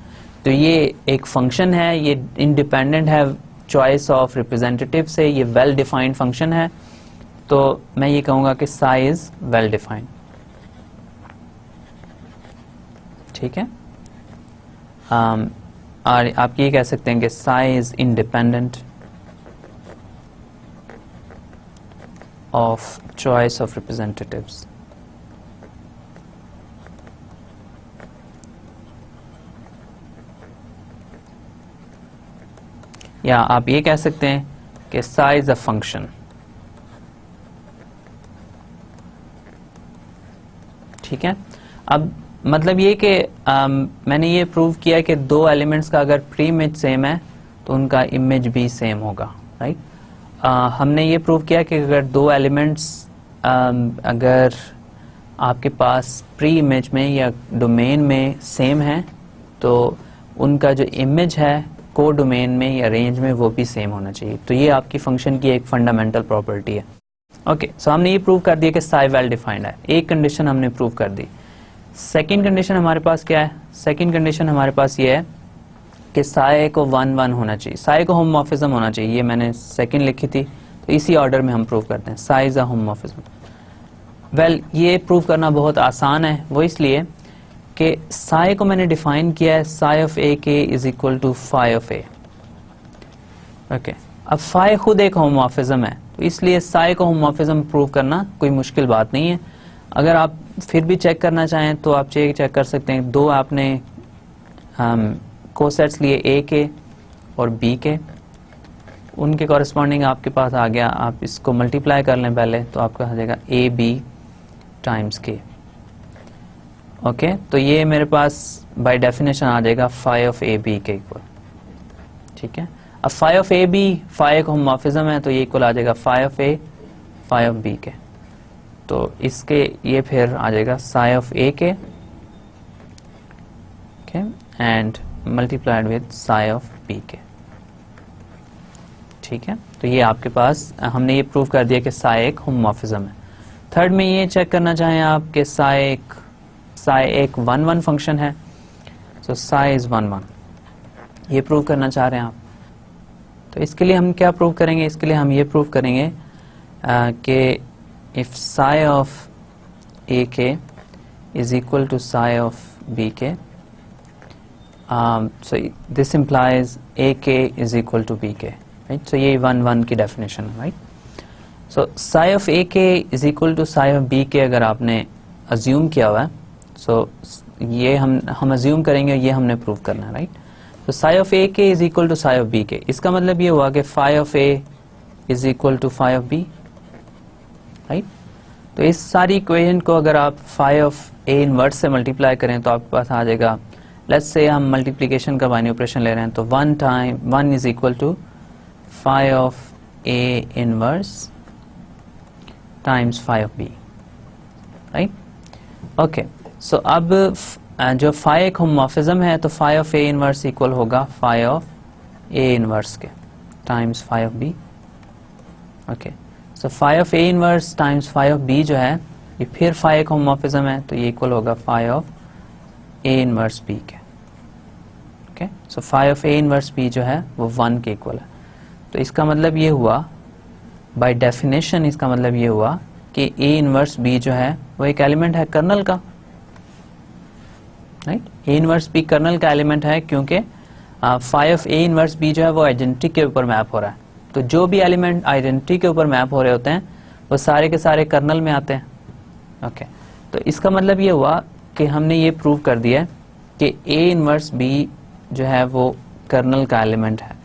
तो ये एक फंक्शन है, ये इंडिपेंडेंट है चॉइस ऑफ रिप्रेजेंटेटिव से, ये वेल डिफाइंड फंक्शन है, तो मैं ये कहूंगा कि साई इज वेल डिफाइंड। ठीक है, और आप ये कह सकते हैं कि Sai is independent of choice of representatives. या आप ये कह सकते हैं कि साई इज अ फंक्शन। ठीक है, अब मतलब ये कि मैंने ये प्रूव किया कि दो एलिमेंट्स का अगर प्री इमेज सेम है तो उनका इमेज भी सेम होगा, राइट। हमने ये प्रूव किया कि अगर दो एलिमेंट्स अगर आपके पास प्री इमेज में या डोमेन में सेम है तो उनका जो इमेज है को डोमेन में या रेंज में वो भी सेम होना चाहिए। तो ये आपकी फंक्शन की एक फंडामेंटल प्रॉपर्टी है। ओके, सो हमने ये प्रूव कर दिया कि साई वेल डिफाइंड है। एक कंडीशन हमने प्रूव कर दी। सेकंड कंडीशन हमारे पास क्या है? सेकंड कंडीशन हमारे पास ये है कि साई को 1 1 होना चाहिए, साई को होमोमॉर्फिज्म होना चाहिए। ये मैंने सेकंड लिखी थी, तो इसी ऑर्डर में हम प्रूव करते हैं Sai is a homomorphism. Well, ये प्रूव करना बहुत आसान है, वो इसलिए कि साई को मैंने डिफाइन किया है Sai of A K is equal to phi of A. Okay, अब फाई खुद एक होमोमॉर्फिज्म है, तो इसलिए साई को होमोमॉर्फिज्म प्रूव करना कोई मुश्किल बात नहीं है। अगर आप फिर भी चेक करना चाहें तो आप चेक कर सकते हैं। दो आपने कोसेट्स लिए ए के और बी के, उनके कॉरेस्पॉन्डिंग आपके पास आ गया। आप इसको मल्टीप्लाई कर लें पहले, तो आपका आ जाएगा A B times K. Okay, तो ये मेरे पास बाय डेफिनेशन आ जाएगा phi of A B K equal. ठीक है, अब phi of A B phi एक होमोमॉर्फिज्म है, तो ये इक्वल आ जाएगा phi of A phi of B K. तो इसके ये फिर आ जाएगा Sai of A K and multiplied with psi of B K. ठीक है, तो ये आपके पास हमने ये प्रूव कर दिया कि साई एक होमोमॉर्फिज्म है। थर्ड में ये चेक करना चाहें आप कि साई एक 1 1 फंक्शन है, सो साई इज 1 1, ये प्रूव करना चाह रहे हैं आप। तो इसके लिए हम क्या प्रूव करेंगे? इसके लिए हम ये प्रूव करेंगे कि इफ साई ऑफ ए के is equal to psi of bk. So this implies ak is equal to bk, right? So ये 1 की definition है, right? So psi of ak is equal to psi of bk अगर आपने assume किया हुआ है, so ये हम assume करेंगे, ये हमने prove करना है, right? So psi of ak is equal to psi of bk. इसका मतलब ये हुआ कि phi of a is equal to phi of b, right? तो इस सारी इक्वेशन को अगर आप फाई ऑफ ए इनवर्स से मल्टीप्लाई करें तो आपके पास आ जाएगा, लेट्स से हम मल्टीप्लिकेशन का बाइनरी ऑपरेशन ले रहे हैं, तो 1 is equal to phi of A inverse times phi of b, right? Okay, so अब जो फाई एक होमोमॉर्फिज्म है, तो phi of A inverse equal होगा फाई ऑफ ए इनवर्स के times phi of b. Okay, so phi of A inverse times phi of b जो है ये फिर फाई एक होमोमॉर्फिज्म है, तो ये इक्वल होगा phi of A inverse b के. Okay, so phi of A inverse B जो है वो 1 के इक्वल है. तो इसका मतलब ये हुआ, बाय डेफिनेशन इसका मतलब ये हुआ कि ए इनवर्स बी जो है वो एक एलिमेंट है कर्नल का, right? A inverse B kernel का एलिमेंट है क्योंकि phi of A inverse B जो है वो आइडेंटिटी के ऊपर मैप हो रहा है. तो जो भी एलिमेंट आइडेंटिटी के ऊपर मैप हो रहे होते हैं वो सारे के सारे कर्नल में आते हैं. ओके, तो इसका मतलब ये हुआ कि हमने ये प्रूव कर दिया कि ए इनवर्स बी जो है वो कर्नल का एलिमेंट है.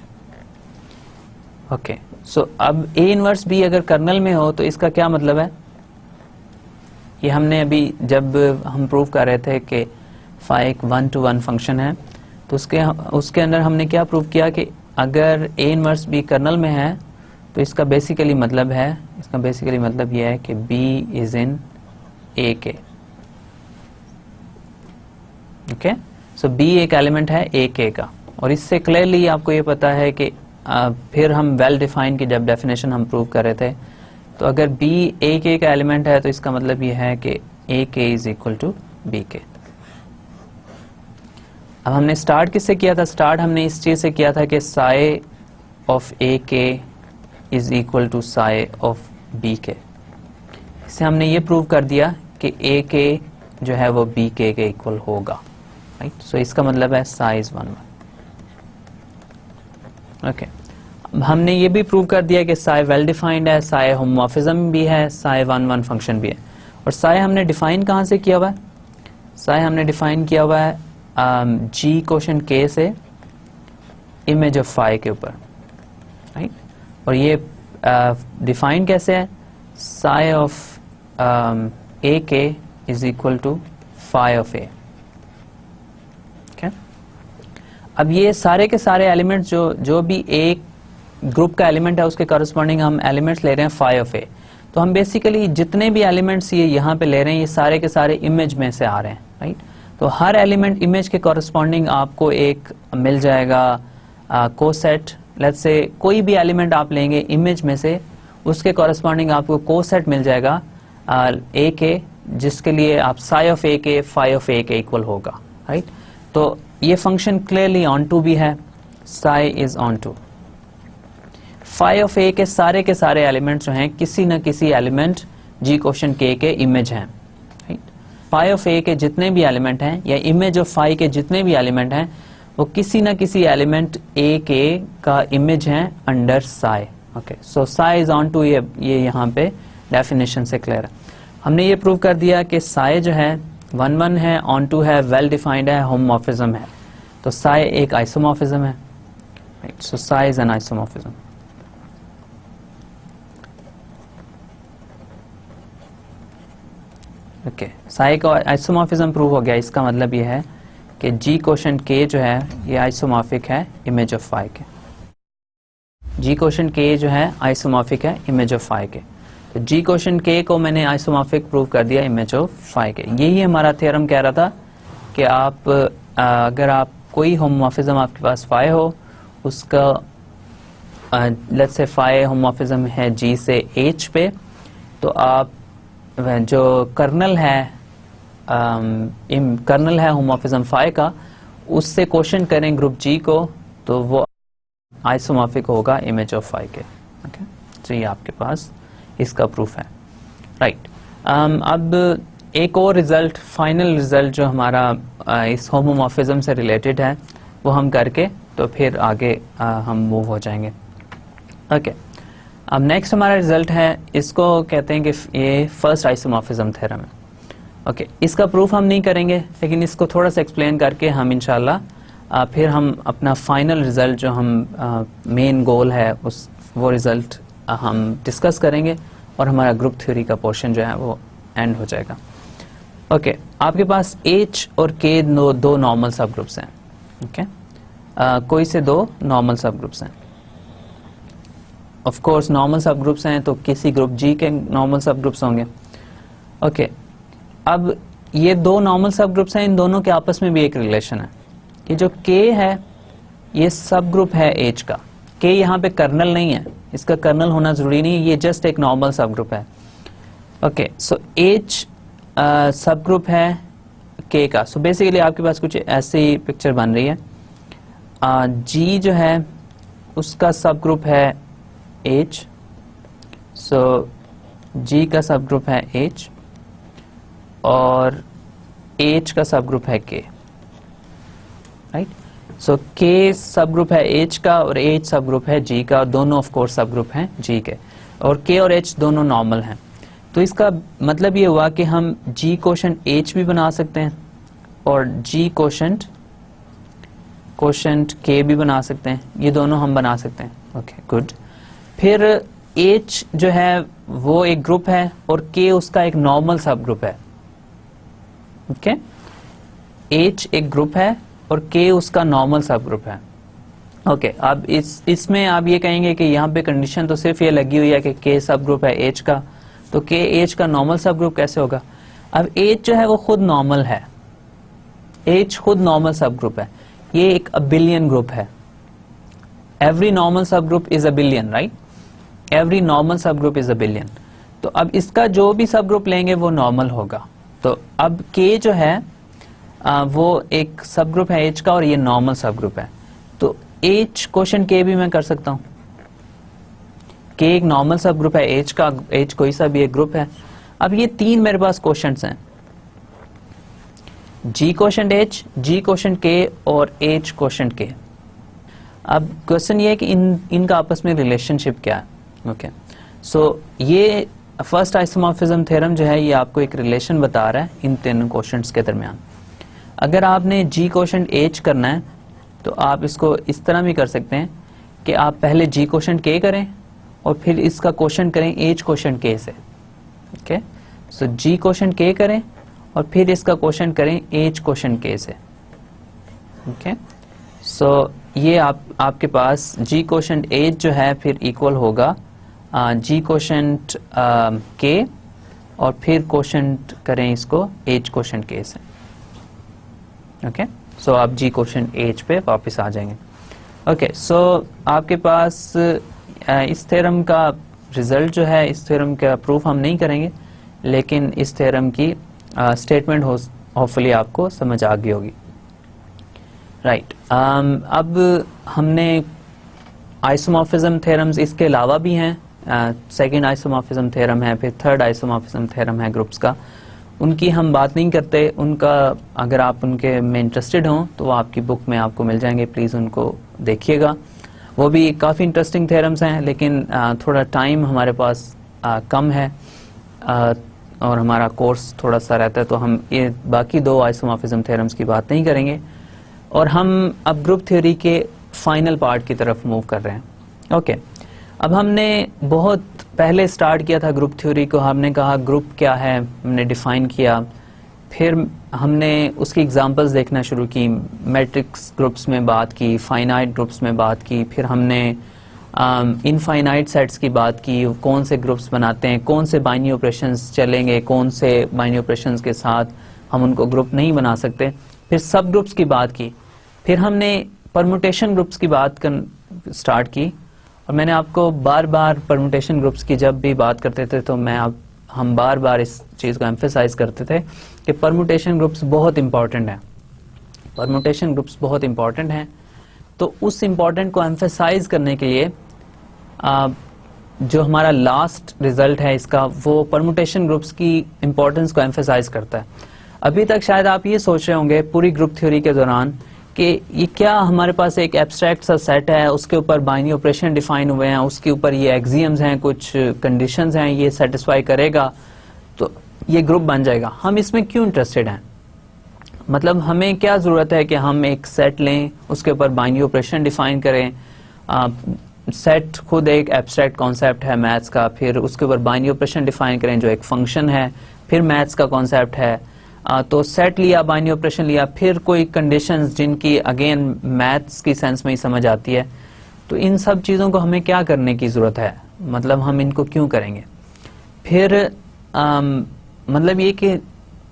ओके, सो अब ए इनवर्स बी अगर कर्नल में हो तो इसका क्या मतलब है? ये हमने अभी जब हम प्रूव कर रहे थे कि फाई एक 1-to-1 फंक्शन है, तो उसके अंदर हमने क्या प्रूव किया कि अगर ए इनवर्स बी कर्नल में है तो इसका बेसिकली मतलब ये है कि बी इज इन ए के. ओके, सो बी एक एलिमेंट है ए के का, और इससे क्लियरली आपको ये पता है कि फिर हम वेल डिफाइन की जब डेफिनेशन हम प्रूव कर रहे थे, तो अगर बी ए के का एलिमेंट है तो इसका मतलब ये है कि ए K is equal to be के. अब हमने स्टार्ट किससे किया था? स्टार्ट हमने इस चीज से किया था कि Sai of A K is equal to psi of B K. इससे हमने ये प्रूव कर दिया कि ए के जो है वो बी के इक्वल होगा, राइट? सो इसका मतलब है साई इज 1. ओके, हमने ये भी प्रूव कर दिया कि साई वेल डिफाइंड है, साई होमोमॉर्फिज्म भी है, साई 1-1 फंक्शन भी है. और साई हमने डिफाइन कहाँ से किया हुआ है? साई हमने डिफाइन किया हुआ है जी क्वेश्चन के से इमेज ऑफ फाई के ऊपर, राइट? और ये डिफाइन कैसे है? Sai of A K is equal to phi of a. अब ये सारे के सारे एलिमेंट्स जो भी एक ग्रुप का एलिमेंट है उसके कॉरस्पॉन्डिंग हम एलिमेंट्स ले रहे हैं फाई ऑफ ए. तो हम बेसिकली जितने भी एलिमेंट्स ये यहाँ पे ले रहे हैं ये सारे के सारे इमेज में से आ रहे हैं, राइट? तो हर एलिमेंट इमेज के कॉरस्पॉन्डिंग आपको एक मिल जाएगा कोसेट. लेट्स से कोई भी एलिमेंट आप लेंगे इमेज में से, उसके कॉरस्पॉन्डिंग आपको कोसेट मिल जाएगा ए के, जिसके लिए आप साई ऑफ ए के फाई ऑफ ए के इक्वल होगा, राइट? तो ये फंक्शन क्लियरली ऑन टू भी है, psi is onto. Phi of ए के सारे एलिमेंट्स जो हैं किसी न किसी एलिमेंट जी क्वेश्चन के इमेज हैं, राइट? फाई ऑफ ए के जितने भी एलिमेंट हैं या इमेज ऑफ फाई के जितने भी एलिमेंट हैं वो किसी न किसी एलिमेंट ए के का इमेज हैं under psi. Okay, so psi is onto, ये यहाँ पे डेफिनेशन से क्लियर है. हमने ये प्रूव कर दिया कि साई जो है 1-1 है, ऑन टू है, वेल डिफाइंड है, होमोमॉर्फिज्म है. तो साई एक आइसोमॉर्फिज्म है, right? So psi is an isomorphism. Okay, Sai का आइसोमॉर्फिज्म प्रूव हो गया. इसका मतलब ये है कि जी क्वेश्चन के जो है ये आइसोमॉर्फिक है इमेज ऑफ फाई के. जी क्वेश्चन के जो है आइसोमॉर्फिक है इमेज ऑफ फाई के. तो जी क्वेश्चन के को मैंने आइसोमॉर्फिक प्रूव कर दिया इमेज ऑफ फाई के. यही हमारा थ्योरम कह रहा था कि आप अगर आप कोई होमोमॉर्फिज्म आपके पास फाई हो, उसका लेट्स से फाई होमोमॉर्फिज्म है जी से एच पे, तो आप जो कर्नल है होमोमॉर्फिज्म फाई का, उससे क्वेश्चन करें ग्रुप जी को, तो वो आइसोमॉर्फिक होगा इमेज ऑफ फाई के. ओके, तो ये आपके पास इसका प्रूफ है, राइट? अब एक और रिजल्ट, फाइनल रिजल्ट जो हमारा इस होमोमॉर्फिज्म से रिलेटेड है वो हम करके तो फिर आगे हम मूव हो जाएंगे। ओके, अब नेक्स्ट हमारा रिजल्ट है, इसको कहते हैं कि ये फर्स्ट आइसोमॉर्फिज्म थ्योरम है। ओके, इसका प्रूफ हम नहीं करेंगे, लेकिन इसको थोड़ा सा एक्सप्लेन करके हम इंशाल्लाह फिर हम अपना फाइनल रिजल्ट जो हम मेन गोल है वो रिजल्ट हम डिस्कस करेंगे और हमारा ग्रुप थ्योरी का पोर्शन जो है वो एंड हो जाएगा। ओके, आपके पास H और K दो नॉर्मल सब ग्रुप्स हैं। ओके, कोई से दो नॉर्मल सब ग्रुप्स हैं। ऑफ कोर्स नॉर्मल सब ग्रुप्स हैं तो किसी ग्रुप G के नॉर्मल सब ग्रुप्स होंगे। ओके, अब ये दो नॉर्मल सब ग्रुप्स हैं, इन दोनों के आपस में भी एक रिलेशन है। ये जो K है ये सब ग्रुप है H का। K यहाँ पे कर्नल नहीं है, इसका कर्नल होना जरूरी नहीं, ये जस्ट एक नॉर्मल सब ग्रुप है। ओके, सो H सब ग्रुप है K का। सो बेसिकली आपके पास कुछ ऐसी पिक्चर बन रही है। G जो है उसका सब ग्रुप है H, सो G का सब ग्रुप है H और H का सब ग्रुप है K, राइट। सो K सब ग्रुप है H का और H सब ग्रुप है G का, और दोनों ऑफ कोर्स सब ग्रुप हैं G के, और K और H दोनों नॉर्मल हैं। तो इसका मतलब ये हुआ कि हम G कोशेंट H भी बना सकते हैं और G कोशेंट K भी बना सकते हैं, ये दोनों हम बना सकते हैं। Okay, good. फिर H जो है वो एक ग्रुप है और K उसका एक नॉर्मल सब ग्रुप है। ओके, H एक ग्रुप है और K उसका नॉर्मल सब ग्रुप है। ओके, अब इसमें आप ये कहेंगे कि यहाँ पे कंडीशन तो सिर्फ ये लगी हुई है कि K सब ग्रुप है H का, तो K H का नॉर्मल सब ग्रुप कैसे होगा? अब H जो है वो खुद नॉर्मल है, H खुद नॉर्मल सब ग्रुप है, ये एक अबिलियन ग्रुप है। एवरी नॉर्मल सब group is abelian, right? Every normal सब ग्रुप इज अबिलियन। तो अब इसका जो भी सब ग्रुप लेंगे वो नॉर्मल होगा। तो अब K जो है वो एक सब ग्रुप है H का और ये नॉर्मल सब ग्रुप है, तो H कोशेंट K भी मैं कर सकता हूं। K एक नॉर्मल सब ग्रुप है H का, H कोई सा भी एक ग्रुप है। अब ये तीन मेरे पास क्वेश्चंस हैं, G quotient H, G quotient K और H कोशेंट K। अब क्वेश्चन ये है कि इनका आपस में रिलेशनशिप क्या है। ओके, सो ये फर्स्ट आइसोमॉर्फिज्म थ्योरम जो है ये आपको एक रिलेशन बता रहा है इन तीनों क्वेश्चंस के दरमियान। अगर आपने G कोशेंट H करना है तो आप इसको इस तरह भी कर सकते हैं कि आप पहले G कोशेंट K करें और फिर इसका क्वेश्चन करें H कोशेंट K से। ओके, सो G कोशेंट K करें और फिर इसका क्वेश्चन करें H कोशेंट K से। ओके, सो ये आपके पास G कोशेंट H जो है फिर इक्वल होगा G कोशेंट K और फिर क्वेश्चन करें इसको H कोशेंट K से। ओके, सो आप G कोशेंट H पे वापस आ जाएंगे। ओके, सो आपके पास इस थ्योरम का रिजल्ट जो है, इस थ्योरम का प्रूफ हम नहीं करेंगे, लेकिन इस थ्योरम की स्टेटमेंट होपफुली आपको समझ आ गई होगी, राइट। अब हमने आइसोमॉर्फिज्म थ्योरम्स इसके अलावा भी हैं, सेकंड आइसोमॉर्फिज्म थ्योरम है, फिर थर्ड आइसोमॉर्फिज्म थ्योरम है ग्रुप्स का, उनकी हम बात नहीं करते। उनका अगर आप उनके में इंटरेस्टेड हों तो वो आपकी बुक में आपको मिल जाएंगे, प्लीज़ उनको देखिएगा। वो भी काफ़ी इंटरेस्टिंग थ्योरम्स हैं, लेकिन थोड़ा टाइम हमारे पास कम है और हमारा कोर्स थोड़ा सा रहता है, तो हम ये बाकी दो आइसोमॉर्फिज्म थ्योरम्स की बात नहीं करेंगे और हम अब ग्रुप थ्योरी के फाइनल पार्ट की तरफ मूव कर रहे हैं। ओके, अब हमने बहुत पहले स्टार्ट किया था ग्रुप थ्योरी को, हमने कहा ग्रुप क्या है, हमने डिफाइन किया, फिर हमने उसकी एग्जांपल्स देखना शुरू की, मैट्रिक्स ग्रुप्स में बात की, फाइनाइट ग्रुप्स में बात की, फिर हमने इनफाइनाइट सेट्स की बात की, कौन से ग्रुप्स बनाते हैं, कौन से बाइनरी ऑपरेशंस चलेंगे, कौन से बाइनरी ऑपरेशंस के साथ हम उनको ग्रुप नहीं बना सकते, फिर सब ग्रुप्स की बात की, फिर हमने परमुटेशन ग्रुप्स की बात स्टार्ट की। और मैंने आपको बार बार परमुटेशन ग्रुप्स की जब भी बात करते थे तो हम बार बार इस चीज़ को एम्फेसाइज करते थे कि परमुटेशन ग्रुप्स बहुत इंपॉर्टेंट हैं, परमुटेशन ग्रुप्स बहुत इंपॉर्टेंट हैं। तो उस इम्पॉर्टेंट को एम्फेसाइज करने के लिए जो हमारा लास्ट रिजल्ट है इसका, वो परमुटेशन ग्रुप्स की इंपॉर्टेंस को एम्फेसाइज करता है। अभी तक शायद आप ये सोच रहे होंगे पूरी ग्रुप थ्योरी के दौरान कि ये क्या हमारे पास एक एब्स्ट्रैक्ट सा सेट है, उसके ऊपर बाइनरी ऑपरेशन डिफाइन हुए हैं, उसके ऊपर ये एक्सियम्स हैं, कुछ कंडीशंस हैं, ये सेटिस्फाई करेगा तो ये ग्रुप बन जाएगा। हम इसमें क्यों इंटरेस्टेड हैं? मतलब हमें क्या जरूरत है कि हम एक सेट लें, उसके ऊपर बाइनरी ऑपरेशन डिफाइन करें। सेट खुद एक एब्स्ट्रैक्ट कॉन्सेप्ट है मैथ्स का, फिर उसके ऊपर बाइनरी ऑपरेशन डिफाइन करें जो एक फंक्शन है, फिर मैथ्स का कॉन्सेप्ट है। तो सेट लिया, बाइनरी ऑपरेशन लिया, फिर कोई कंडीशंस जिनकी अगेन मैथ्स की सेंस में ही समझ आती है। तो इन सब चीज़ों को हमें क्या करने की ज़रूरत है, मतलब हम इनको क्यों करेंगे? फिर मतलब ये कि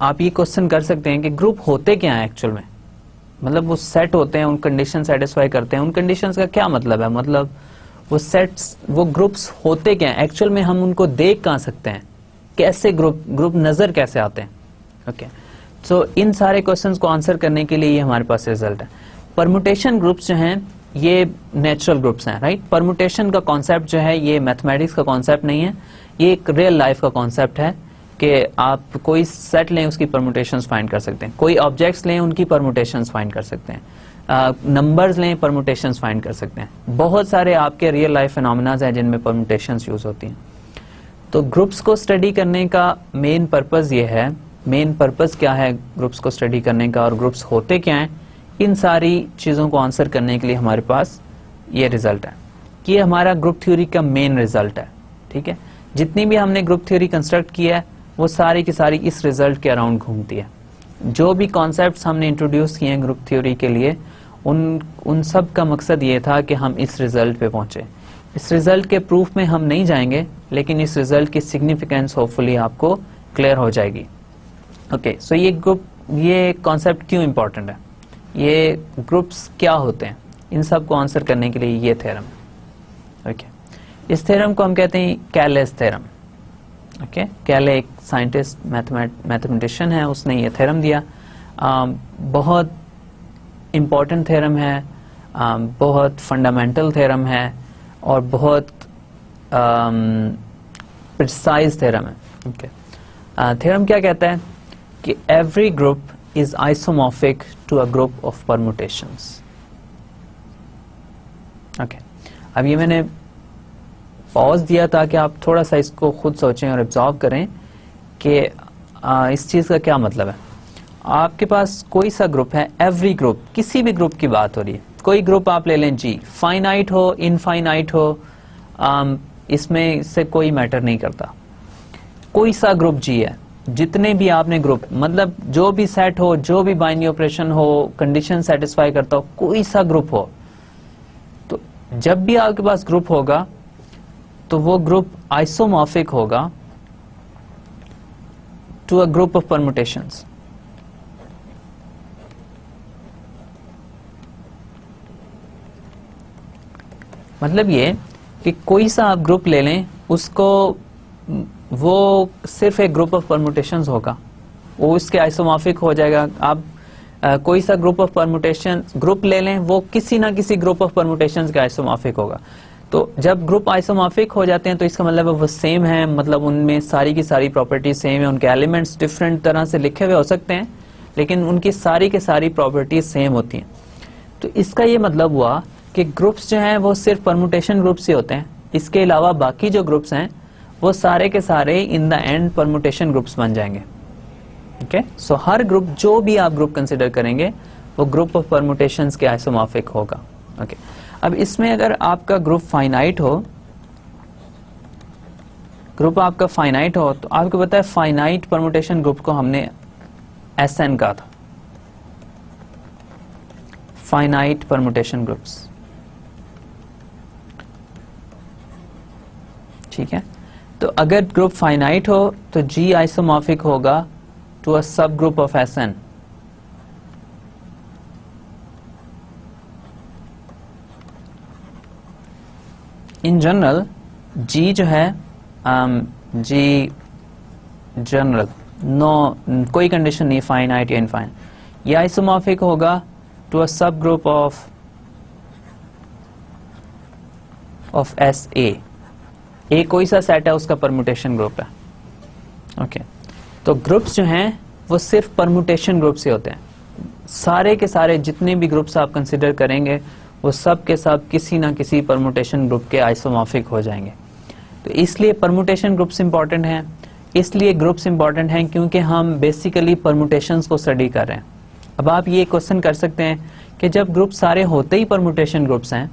आप ये क्वेश्चन कर सकते हैं कि ग्रुप होते क्या हैं एक्चुअल में, मतलब वो सेट होते हैं, उन कंडीशन सेटिस्फाई करते हैं, उन कंडीशंस का क्या मतलब है, मतलब वो सेट्स, वो ग्रुप्स होते क्या हैं एक्चुअल में, हम उनको देख कहाँ सकते हैं, कैसे ग्रुप नज़र कैसे आते हैं। ओके, सो इन सारे क्वेश्चंस को आंसर करने के लिए ये हमारे पास रिजल्ट है। परमुटेशन ग्रुप्स जो हैं ये नेचुरल ग्रुप्स हैं, राइट। परमुटेशन का कॉन्सेप्ट जो है ये मैथमेटिक्स का कॉन्सेप्ट नहीं है, ये एक रियल लाइफ का कॉन्सेप्ट है कि आप कोई सेट लें उसकी परमुटेशंस फाइंड कर सकते हैं, कोई ऑब्जेक्ट्स लें उनकी परमुटेशंस फाइंड कर सकते हैं, नंबर्स लें परमुटेशंस फाइंड कर सकते हैं। बहुत सारे आपके रियल लाइफ फिनोमेनाज हैं जिनमें परमुटेशंस यूज होती हैं। तो ग्रुप्स को स्टडी करने का मेन पर्पज ये है, मेन पर्पस क्या है ग्रुप्स को स्टडी करने का और ग्रुप्स होते क्या हैं, इन सारी चीज़ों को आंसर करने के लिए हमारे पास ये रिजल्ट है कि ये हमारा ग्रुप थ्योरी का मेन रिजल्ट है। ठीक है, जितनी भी हमने ग्रुप थ्योरी कंस्ट्रक्ट किया है वो सारी की सारी इस रिजल्ट के अराउंड घूमती है। जो भी कॉन्सेप्ट्स हमने इंट्रोड्यूस किए हैं ग्रुप थ्योरी के लिए, उन सब का मकसद ये था कि हम इस रिजल्ट पे पहुंचे। इस रिजल्ट के प्रूफ में हम नहीं जाएंगे, लेकिन इस रिजल्ट की सिग्निफिकेंस होपफुली आपको क्लियर हो जाएगी। ओके, सो ये कॉन्सेप्ट क्यों इंपॉर्टेंट है, ये ग्रुप्स क्या होते हैं, इन सब को आंसर करने के लिए ये थ्योरम। ओके, इस थ्योरम को हम कहते हैं कैलेस थ्योरम। ओके, कैले एक साइंटिस्ट मैथमेटिशियन है, उसने ये थ्योरम दिया। बहुत इम्पॉर्टेंट थ्योरम है, बहुत फंडामेंटल थ्योरम है और बहुत प्रिसाइज थ्योरम है। ओके, थ्योरम क्या कहता है कि every group is isomorphic to a group of permutations. Okay, अब ये मैंने पॉज दिया ताकि आप थोड़ा सा इसको खुद सोचें और एब्जॉर्व करें कि इस चीज़ का क्या मतलब है। आपके पास कोई सा ग्रुप है, एवरी ग्रुप, किसी भी ग्रुप की बात हो रही है, कोई ग्रुप आप ले लें जी, फाइनाइट हो इनफाइनाइट हो, इसमें इससे कोई मैटर नहीं करता, कोई सा ग्रुप जी है, जितने भी आपने ग्रुप, मतलब जो भी सेट हो, जो भी बाइनरी ऑपरेशन हो, कंडीशन सेटिस्फाई करता हो, कोई सा ग्रुप हो, तो जब भी आपके पास ग्रुप होगा तो वो ग्रुप आइसोमॉर्फिक होगा to a group of permutations. मतलब ये कि कोई सा आप ग्रुप ले लें, उसको वो सिर्फ एक ग्रुप ऑफ परमुटेशंस होगा, वो इसके आइसोमॉर्फिक हो जाएगा। आप कोई सा ग्रुप ऑफ परमुटेशन ग्रुप ले लें, वो किसी ना किसी ग्रुप ऑफ परमुटेशंस के आइसोमॉर्फिक होगा। तो जब ग्रुप आइसोमॉर्फिक हो जाते हैं तो इसका मतलब वो सेम है, मतलब उनमें सारी की सारी प्रॉपर्टीज सेम है, उनके एलिमेंट्स डिफरेंट तरह से लिखे हुए हो सकते हैं लेकिन उनकी सारी की सारी प्रॉपर्टीज सेम होती हैं। तो इसका ये मतलब हुआ कि ग्रुप्स जो हैं वो सिर्फ परमुटेशन ग्रुप्स ही होते हैं, इसके अलावा बाकी जो ग्रुप्स हैं वो सारे के सारे in the end permutation groups बन जाएंगे। ओके, सो हर ग्रुप, जो भी आप ग्रुप कंसिडर करेंगे वो ग्रुप ऑफ परमुटेशंस के आइसोमॉर्फिक होगा। ओके, अब इसमें अगर आपका ग्रुप फाइनाइट हो, ग्रुप आपका फाइनाइट हो, तो आपको पता है फाइनाइट परमुटेशन ग्रुप को हमने SN कहा था, फाइनाइट परमुटेशन ग्रुप्स। ठीक है, तो अगर ग्रुप फाइनाइट हो तो G आइसोमॉर्फिक होगा to a subgroup of SN। In general G जो है, G जनरल, नो कोई कंडीशन नहीं फाइनाइट या इनफाइनाइट, ये आइसोमॉर्फिक होगा to a subgroup of SA। एक कोई सा सेट है उसका परमुटेशन ग्रुप है। ओके, तो ग्रुप्स जो हैं वो सिर्फ परमुटेशन ग्रुप से होते हैं। सारे के सारे जितने भी ग्रुप्स आप कंसिडर करेंगे वो सब के सब किसी ना किसी परमुटेशन ग्रुप के आइसोमॉर्फिक हो जाएंगे। तो इसलिए परमुटेशन ग्रुप्स इंपॉर्टेंट हैं, इसलिए ग्रुप्स इंपॉर्टेंट हैं क्योंकि हम बेसिकली परमुटेशंस को स्टडी कर रहे हैं। अब आप ये क्वेश्चन कर सकते हैं कि जब ग्रुप सारे होते ही परमुटेशन ग्रुप्स हैं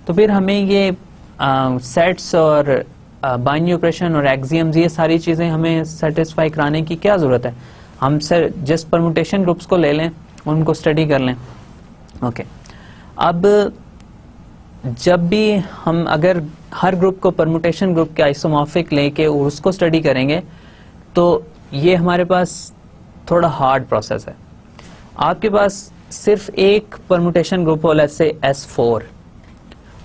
तो फिर हमें ये सेट्स और बाइनरी ऑपरेशन और एक्सियम्स ये सारी चीज़ें हमें सेटिस्फाई कराने की क्या ज़रूरत है, हम सर जस्ट परमुटेशन ग्रुप्स को ले लें, उनको स्टडी कर लें। ओके, अब जब भी हम अगर हर ग्रुप को परमुटेशन ग्रुप के आइसोमॉर्फिक लेके और उसको स्टडी करेंगे तो ये हमारे पास थोड़ा हार्ड प्रोसेस है। आपके पास सिर्फ एक परमुटेशन ग्रुप हो, लेट्स से S4,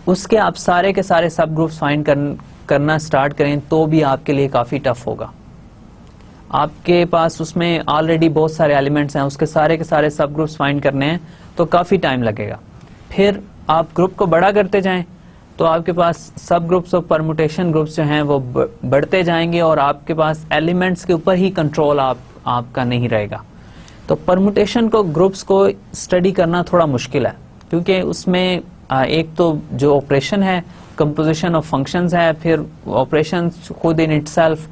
उसके आप सारे के सारे सब ग्रुप्स फाइंड करना स्टार्ट करें तो भी आपके लिए काफ़ी टफ होगा। आपके पास उसमें ऑलरेडी बहुत सारे एलिमेंट्स हैं, उसके सारे के सारे सब ग्रुप्स फाइंड करने हैं तो काफ़ी टाइम लगेगा। फिर आप ग्रुप को बड़ा करते जाएं तो आपके पास सब ग्रुप्स और परमुटेशन ग्रुप्स जो हैं वो बढ़ते जाएंगे और आपके पास एलिमेंट्स के ऊपर ही कंट्रोल आपका नहीं रहेगा। तो परमुटेशन को ग्रुप्स को स्टडी करना थोड़ा मुश्किल है क्योंकि उसमें एक तो जो ऑपरेशन है, कंपोजिशन ऑफ फंक्शंस है, फिर ऑपरेशन खुद इन इटसेल्फ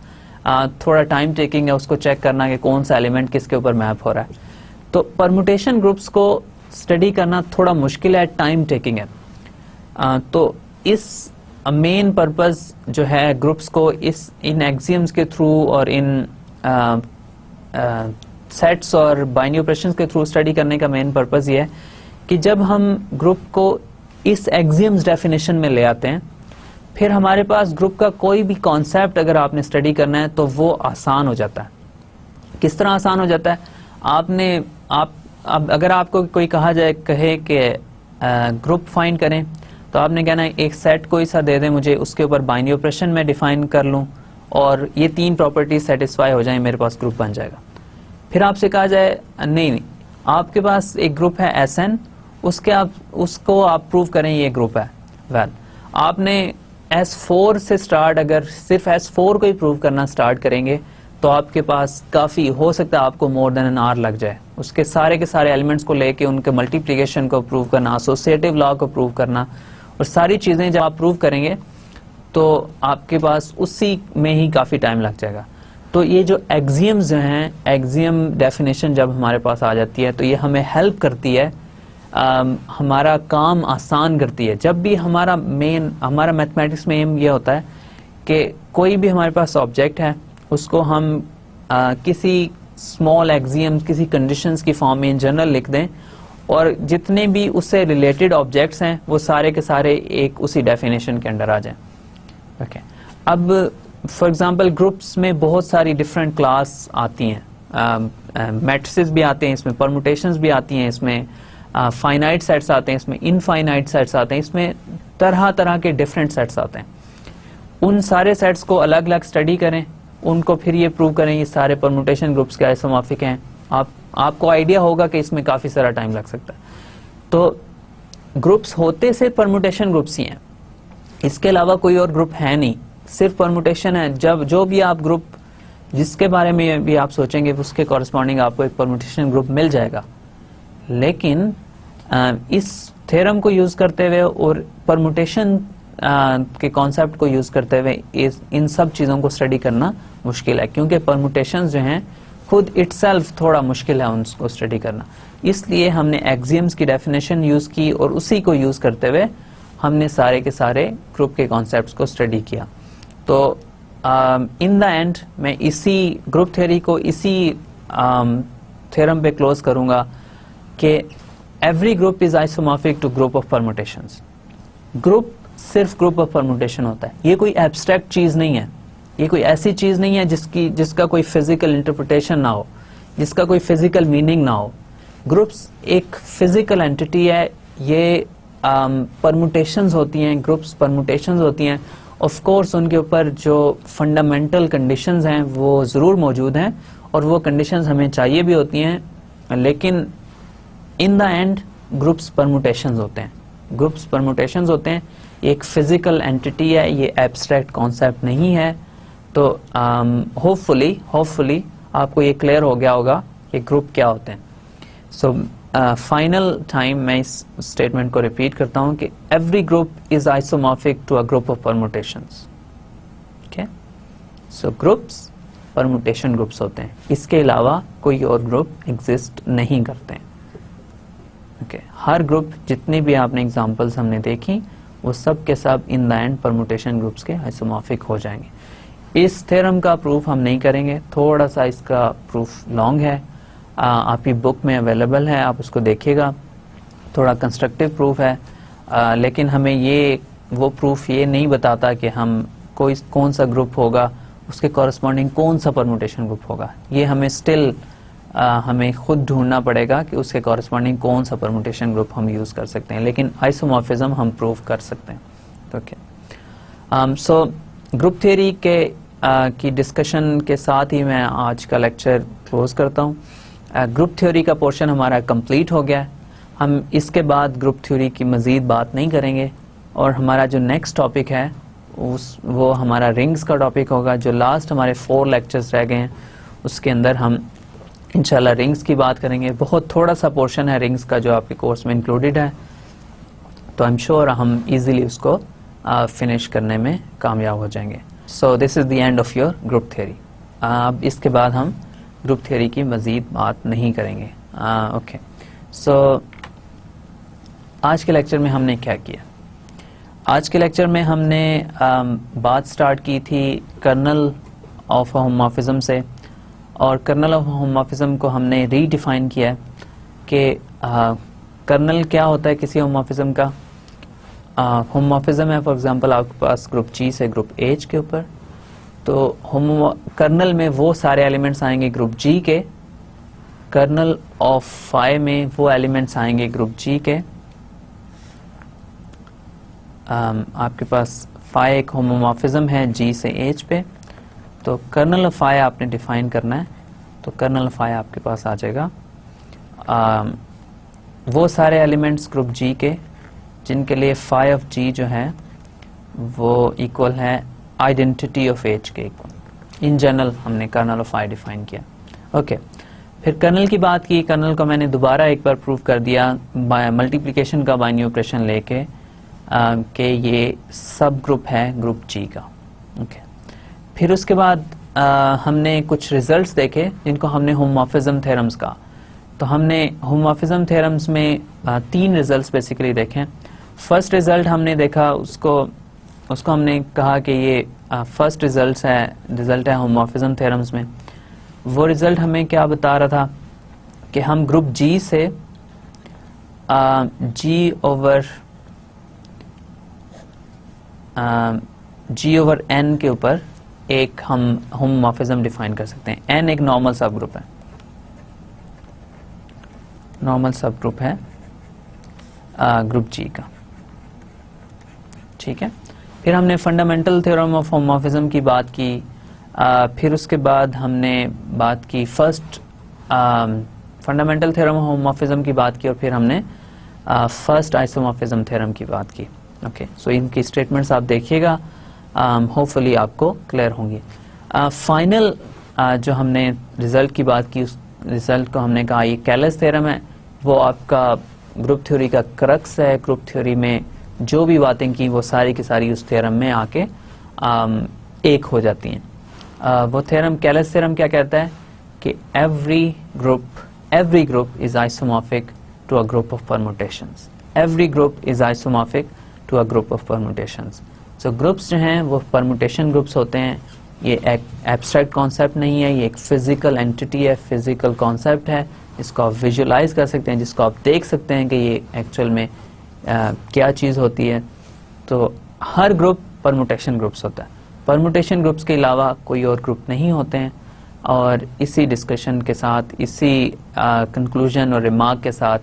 थोड़ा टाइम टेकिंग है उसको चेक करना कि कौन सा एलिमेंट किसके ऊपर मैप हो रहा है। तो परमुटेशन ग्रुप्स को स्टडी करना थोड़ा मुश्किल है, टाइम टेकिंग है। तो इस मेन पर्पस जो है ग्रुप्स को इन एक्सियम्स के थ्रू और इन सेट्स और बाइनरी ऑपरेशंस के थ्रू स्टडी करने का मेन पर्पस ये है कि जब हम ग्रुप को इस एक्सियम्स डेफिनेशन में ले आते हैं फिर हमारे पास ग्रुप का कोई भी कॉन्सेप्ट अगर आपने स्टडी करना है तो वो आसान हो जाता है। किस तरह आसान हो जाता है? अब अगर आपको कोई कहे कि ग्रुप फाइंड करें तो आपने कहना है एक सेट कोई सा दे दे मुझे, उसके ऊपर बाइनरी ऑपरेशन में डिफाइन कर लूं और ये 3 प्रॉपर्टीज सेटिस्फाई हो जाए, मेरे पास ग्रुप बन जाएगा। फिर आपसे कहा जाए नहीं, आपके पास एक ग्रुप है Sn, उसको आप प्रूव करें ये ग्रुप है। वेल, आपने S4 से स्टार्ट, अगर सिर्फ S4 को ही प्रूव करना स्टार्ट करेंगे तो आपके पास काफ़ी हो सकता है आपको मोर देन एन आवर लग जाए उसके सारे के सारे एलिमेंट्स को लेके उनके मल्टीप्लिकेशन को प्रूव करना, एसोसिएटिव लॉ को प्रूव करना, और सारी चीज़ें जब आप प्रूव करेंगे तो आपके पास उसी में ही काफ़ी टाइम लग जाएगा। तो ये जो एक्सियम्स जो हैं, एक्सियम डेफिनेशन जब हमारे पास आ जाती है तो ये हमें हेल्प करती है, हमारा काम आसान करती है। जब भी हमारा मैथमेटिक्स में एम ये होता है कि कोई भी हमारे पास ऑब्जेक्ट है उसको हम किसी स्मॉल एक्सियम, किसी कंडीशंस की फॉर्म में इन जनरल लिख दें और जितने भी उससे रिलेटेड ऑब्जेक्ट्स हैं वो सारे के सारे एक उसी डेफिनेशन के अंडर आ जाएं। ओके, अब फॉर एग्जांपल ग्रुप्स में बहुत सारी डिफरेंट क्लास आती हैं, मैट्रिसेस भी आते हैं इसमें, परमुटेशंस भी आती हैं इसमें, फाइनाइट सेट्स आते हैं इसमें, इनफाइनाइट सेट्स आते हैं इसमें, तरह तरह के डिफरेंट सेट्स आते हैं। उन सारे सेट्स को अलग अलग स्टडी करें, उनको फिर ये प्रूव करें ये सारे परमुटेशन ग्रुप्स के आइसोमॉर्फिक हैं। आपको आइडिया होगा कि इसमें काफ़ी सारा टाइम लग सकता है। तो ग्रुप्स होते सिर्फ परमुटेशन ग्रुप्स ही हैं, इसके अलावा कोई और ग्रुप है नहीं, सिर्फ परमुटेशन है। जब जो भी आप ग्रुप जिसके बारे में भी आप सोचेंगे उसके कॉरस्पॉन्डिंग आपको एक परमुटेशन ग्रुप मिल जाएगा। लेकिन इस थ्योरम को यूज करते हुए और परमुटेशन के कॉन्सेप्ट को यूज करते हुए इन सब चीज़ों को स्टडी करना मुश्किल है, क्योंकि परमुटेशंस जो हैं खुद इटसेल्फ थोड़ा मुश्किल है उनको स्टडी करना। इसलिए हमने एक्सियम्स की डेफिनेशन यूज की और उसी को यूज करते हुए हमने सारे के सारे ग्रुप के कॉन्सेप्ट्स को स्टडी किया। तो इन द एंड मैं इसी ग्रुप थ्योरी को इसी थ्योरम पे क्लोज करूंगा कि every group is isomorphic to group of permutations. Group सिर्फ ग्रुप ऑफ परमुटेशन होता है, ये कोई एब्स्ट्रैक्ट चीज नहीं है, ये कोई ऐसी चीज नहीं है जिसका कोई फिजिकल इंटरप्रिटेशन ना हो, जिसका कोई फिजिकल मीनिंग ना हो। ग्रुप्स एक फिजिकल एंटिटी है, ये परमुटेशंस होती हैं, ग्रुप्स परमुटेशंस होती हैं। ऑफ कोर्स उनके ऊपर जो फंडामेंटल कंडीशंस हैं वो ज़रूर मौजूद हैं और वो कंडीशंस हमें चाहिए भी होती हैं, लेकिन in the end groups permutations होते हैं। ग्रुप्स परमुटेशंस होते हैं, ये एक फिजिकल एंटिटी है, ये एब्स्ट्रैक्ट कॉन्सेप्ट नहीं है। तो होपफुली आपको ये क्लियर हो गया होगा कि ग्रुप क्या होते हैं। सो फाइनल टाइम मैं इस स्टेटमेंट को रिपीट करता हूं कि every group is isomorphic to a group of permutations. Okay, so groups permutation groups होते हैं, इसके अलावा कोई और ग्रुप एग्जिस्ट नहीं करते हैं। ओके, हर ग्रुप जितने भी आपने एग्जांपल्स हमने देखी वो सब के सब in the end permutation groups के आइसोमॉर्फिक हो जाएंगे। इस थ्योरम का प्रूफ हम नहीं करेंगे, थोड़ा सा इसका प्रूफ लॉन्ग है, आपकी बुक में अवेलेबल है, आप उसको देखिएगा, थोड़ा कंस्ट्रक्टिव प्रूफ है, लेकिन हमें ये वो प्रूफ ये नहीं बताता कि हम कौन सा ग्रुप होगा उसके कॉरस्पॉन्डिंग कौन सा परमुटेशन ग्रुप होगा। ये हमें स्टिल हमें खुद ढूंढना पड़ेगा कि उसके कॉरस्पॉन्डिंग कौन सा परमुटेशन ग्रुप हम यूज कर सकते हैं, लेकिन आइसोमॉर्फिज्म हम प्रूव कर सकते हैं। ओके, सो ग्रुप थ्योरी के की डिस्कशन के साथ ही मैं आज का लेक्चर क्लोज करता हूँ। ग्रुप थ्योरी का पोर्शन हमारा कंप्लीट हो गया है। हम इसके बाद ग्रुप थ्योरी की मज़ीद बात नहीं करेंगे और हमारा जो नेक्स्ट टॉपिक है वो हमारा रिंग्स का टॉपिक होगा। जो लास्ट हमारे 4 लेक्चर्स रह गए हैं उसके अंदर हम इंशाल्लाह रिंग्स की बात करेंगे। बहुत थोड़ा सा पोर्शन है रिंग्स का जो आपके कोर्स में इंक्लूडेड है, तो आई एम श्योर हम इजीली उसको फिनिश करने में कामयाब हो जाएंगे। So this is the end of your group theory. अब इसके बाद हम ग्रुप थ्योरी की मज़ीद बात नहीं करेंगे। ओके, सो आज के लेक्चर में हमने क्या किया? आज के लेक्चर में हमने बात स्टार्ट की थी कर्नल ऑफ होमोमॉर्फिज्म से, और कर्नल ऑफ होमोमॉर्फिज्म को हमने रीडिफाइन किया है कि कर्नल क्या होता है किसी होमोमॉर्फिज्म का। होमोमॉर्फिज्म है फॉर एग्जांपल आपके पास ग्रुप जी से ग्रुप एच के ऊपर, तो कर्नल में वो सारे एलिमेंट्स आएंगे ग्रुप जी के, कर्नल ऑफ फाई में वो एलिमेंट्स आएंगे ग्रुप जी के। आपके पास फाई एक होमोमॉर्फिज्म है जी से एच पे, तो कर्नल ऑफ फाई आपने डिफाइन करना है, तो कर्नल ऑफ फाई आपके पास आ जाएगा वो सारे एलिमेंट्स ग्रुप जी के जिनके लिए फाई ऑफ जी जो है वो इक्वल है आइडेंटिटी ऑफ एच के इक्वल। इन जनरल हमने कर्नल ऑफ फाई डिफाइन किया। ओके, फिर कर्नल की बात की, कर्नल को मैंने दोबारा एक बार प्रूव कर दिया मल्टीप्लिकेशन का बाइनरी ऑपरेशन लेके कि ये सब ग्रुप है ग्रुप जी का। ओके, फिर उसके बाद हमने कुछ रिजल्ट्स देखे जिनको हमने होमोमॉर्फिज्म थ्योरम्स का। तो हमने होमोमॉर्फिज्म थ्योरम्स में 3 रिजल्ट्स बेसिकली देखे। फर्स्ट रिजल्ट हमने देखा, उसको हमने कहा कि ये फर्स्ट रिजल्ट है होमोमॉर्फिज्म थ्योरम्स में। वो रिजल्ट हमें क्या बता रहा था कि हम ग्रुप जी से जी ओवर एन के ऊपर एक हम होमोमॉर्फिज्म डिफाइन कर सकते हैं। एन एक नॉर्मल सब ग्रुप है, नॉर्मल सब ग्रुप है ग्रुप जी का। ठीक है, फिर हमने फंडामेंटल थ्योरम ऑफ होमोमॉर्फिज्म की बात की। फिर उसके बाद हमने बात की first fundamental theorem of homomorphism की बात की, और फिर हमने फर्स्ट आइसोमॉर्फिज्म थ्योरम की बात की। ओके, सो इनकी स्टेटमेंट्स आप देखिएगा, होपफुली आपको क्लियर होंगी। फाइनल जो हमने रिजल्ट की बात की, उस रिजल्ट को हमने कहा ये कैलस थ्योरम है, वो आपका ग्रुप थ्योरी का क्रक्स है। ग्रुप थ्योरी में जो भी बातें की वो सारी की सारी उस थ्योरम में आके एक हो जाती हैं। वो थ्योरम कैलस थ्योरम क्या कहता है कि every group is isomorphic to a group of permutations. Every group is isomorphic to a group of permutations. So groups जो हैं वो परमुटेशन ग्रुप्स होते हैं। ये एक एब्स्ट्रैक्ट कॉन्सेप्ट नहीं है, ये एक फिजिकल एंटिटी है, फिजिकल कॉन्सेप्ट है, इसको आप विजुलाइज कर सकते हैं, जिसको आप देख सकते हैं कि ये एक्चुअल में क्या चीज़ होती है। तो हर ग्रुप परमुटेशन ग्रुप्स होता है, परमुटेशन ग्रुप्स के अलावा कोई और ग्रुप नहीं होते हैं। और इसी डिस्कशन के साथ, इसी कंक्लूजन और रिमार्क के साथ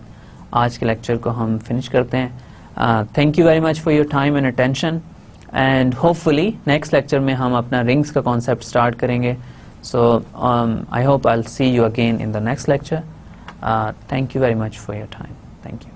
आज के लेक्चर को हम फिनिश करते हैं। Thank you very much for your time and attention, and hopefully next lecture में हम अपना रिंग्स का कॉन्सेप्ट स्टार्ट करेंगे। So I hope I will see you again in the next lecture. Thank you very much for your time. Thank you.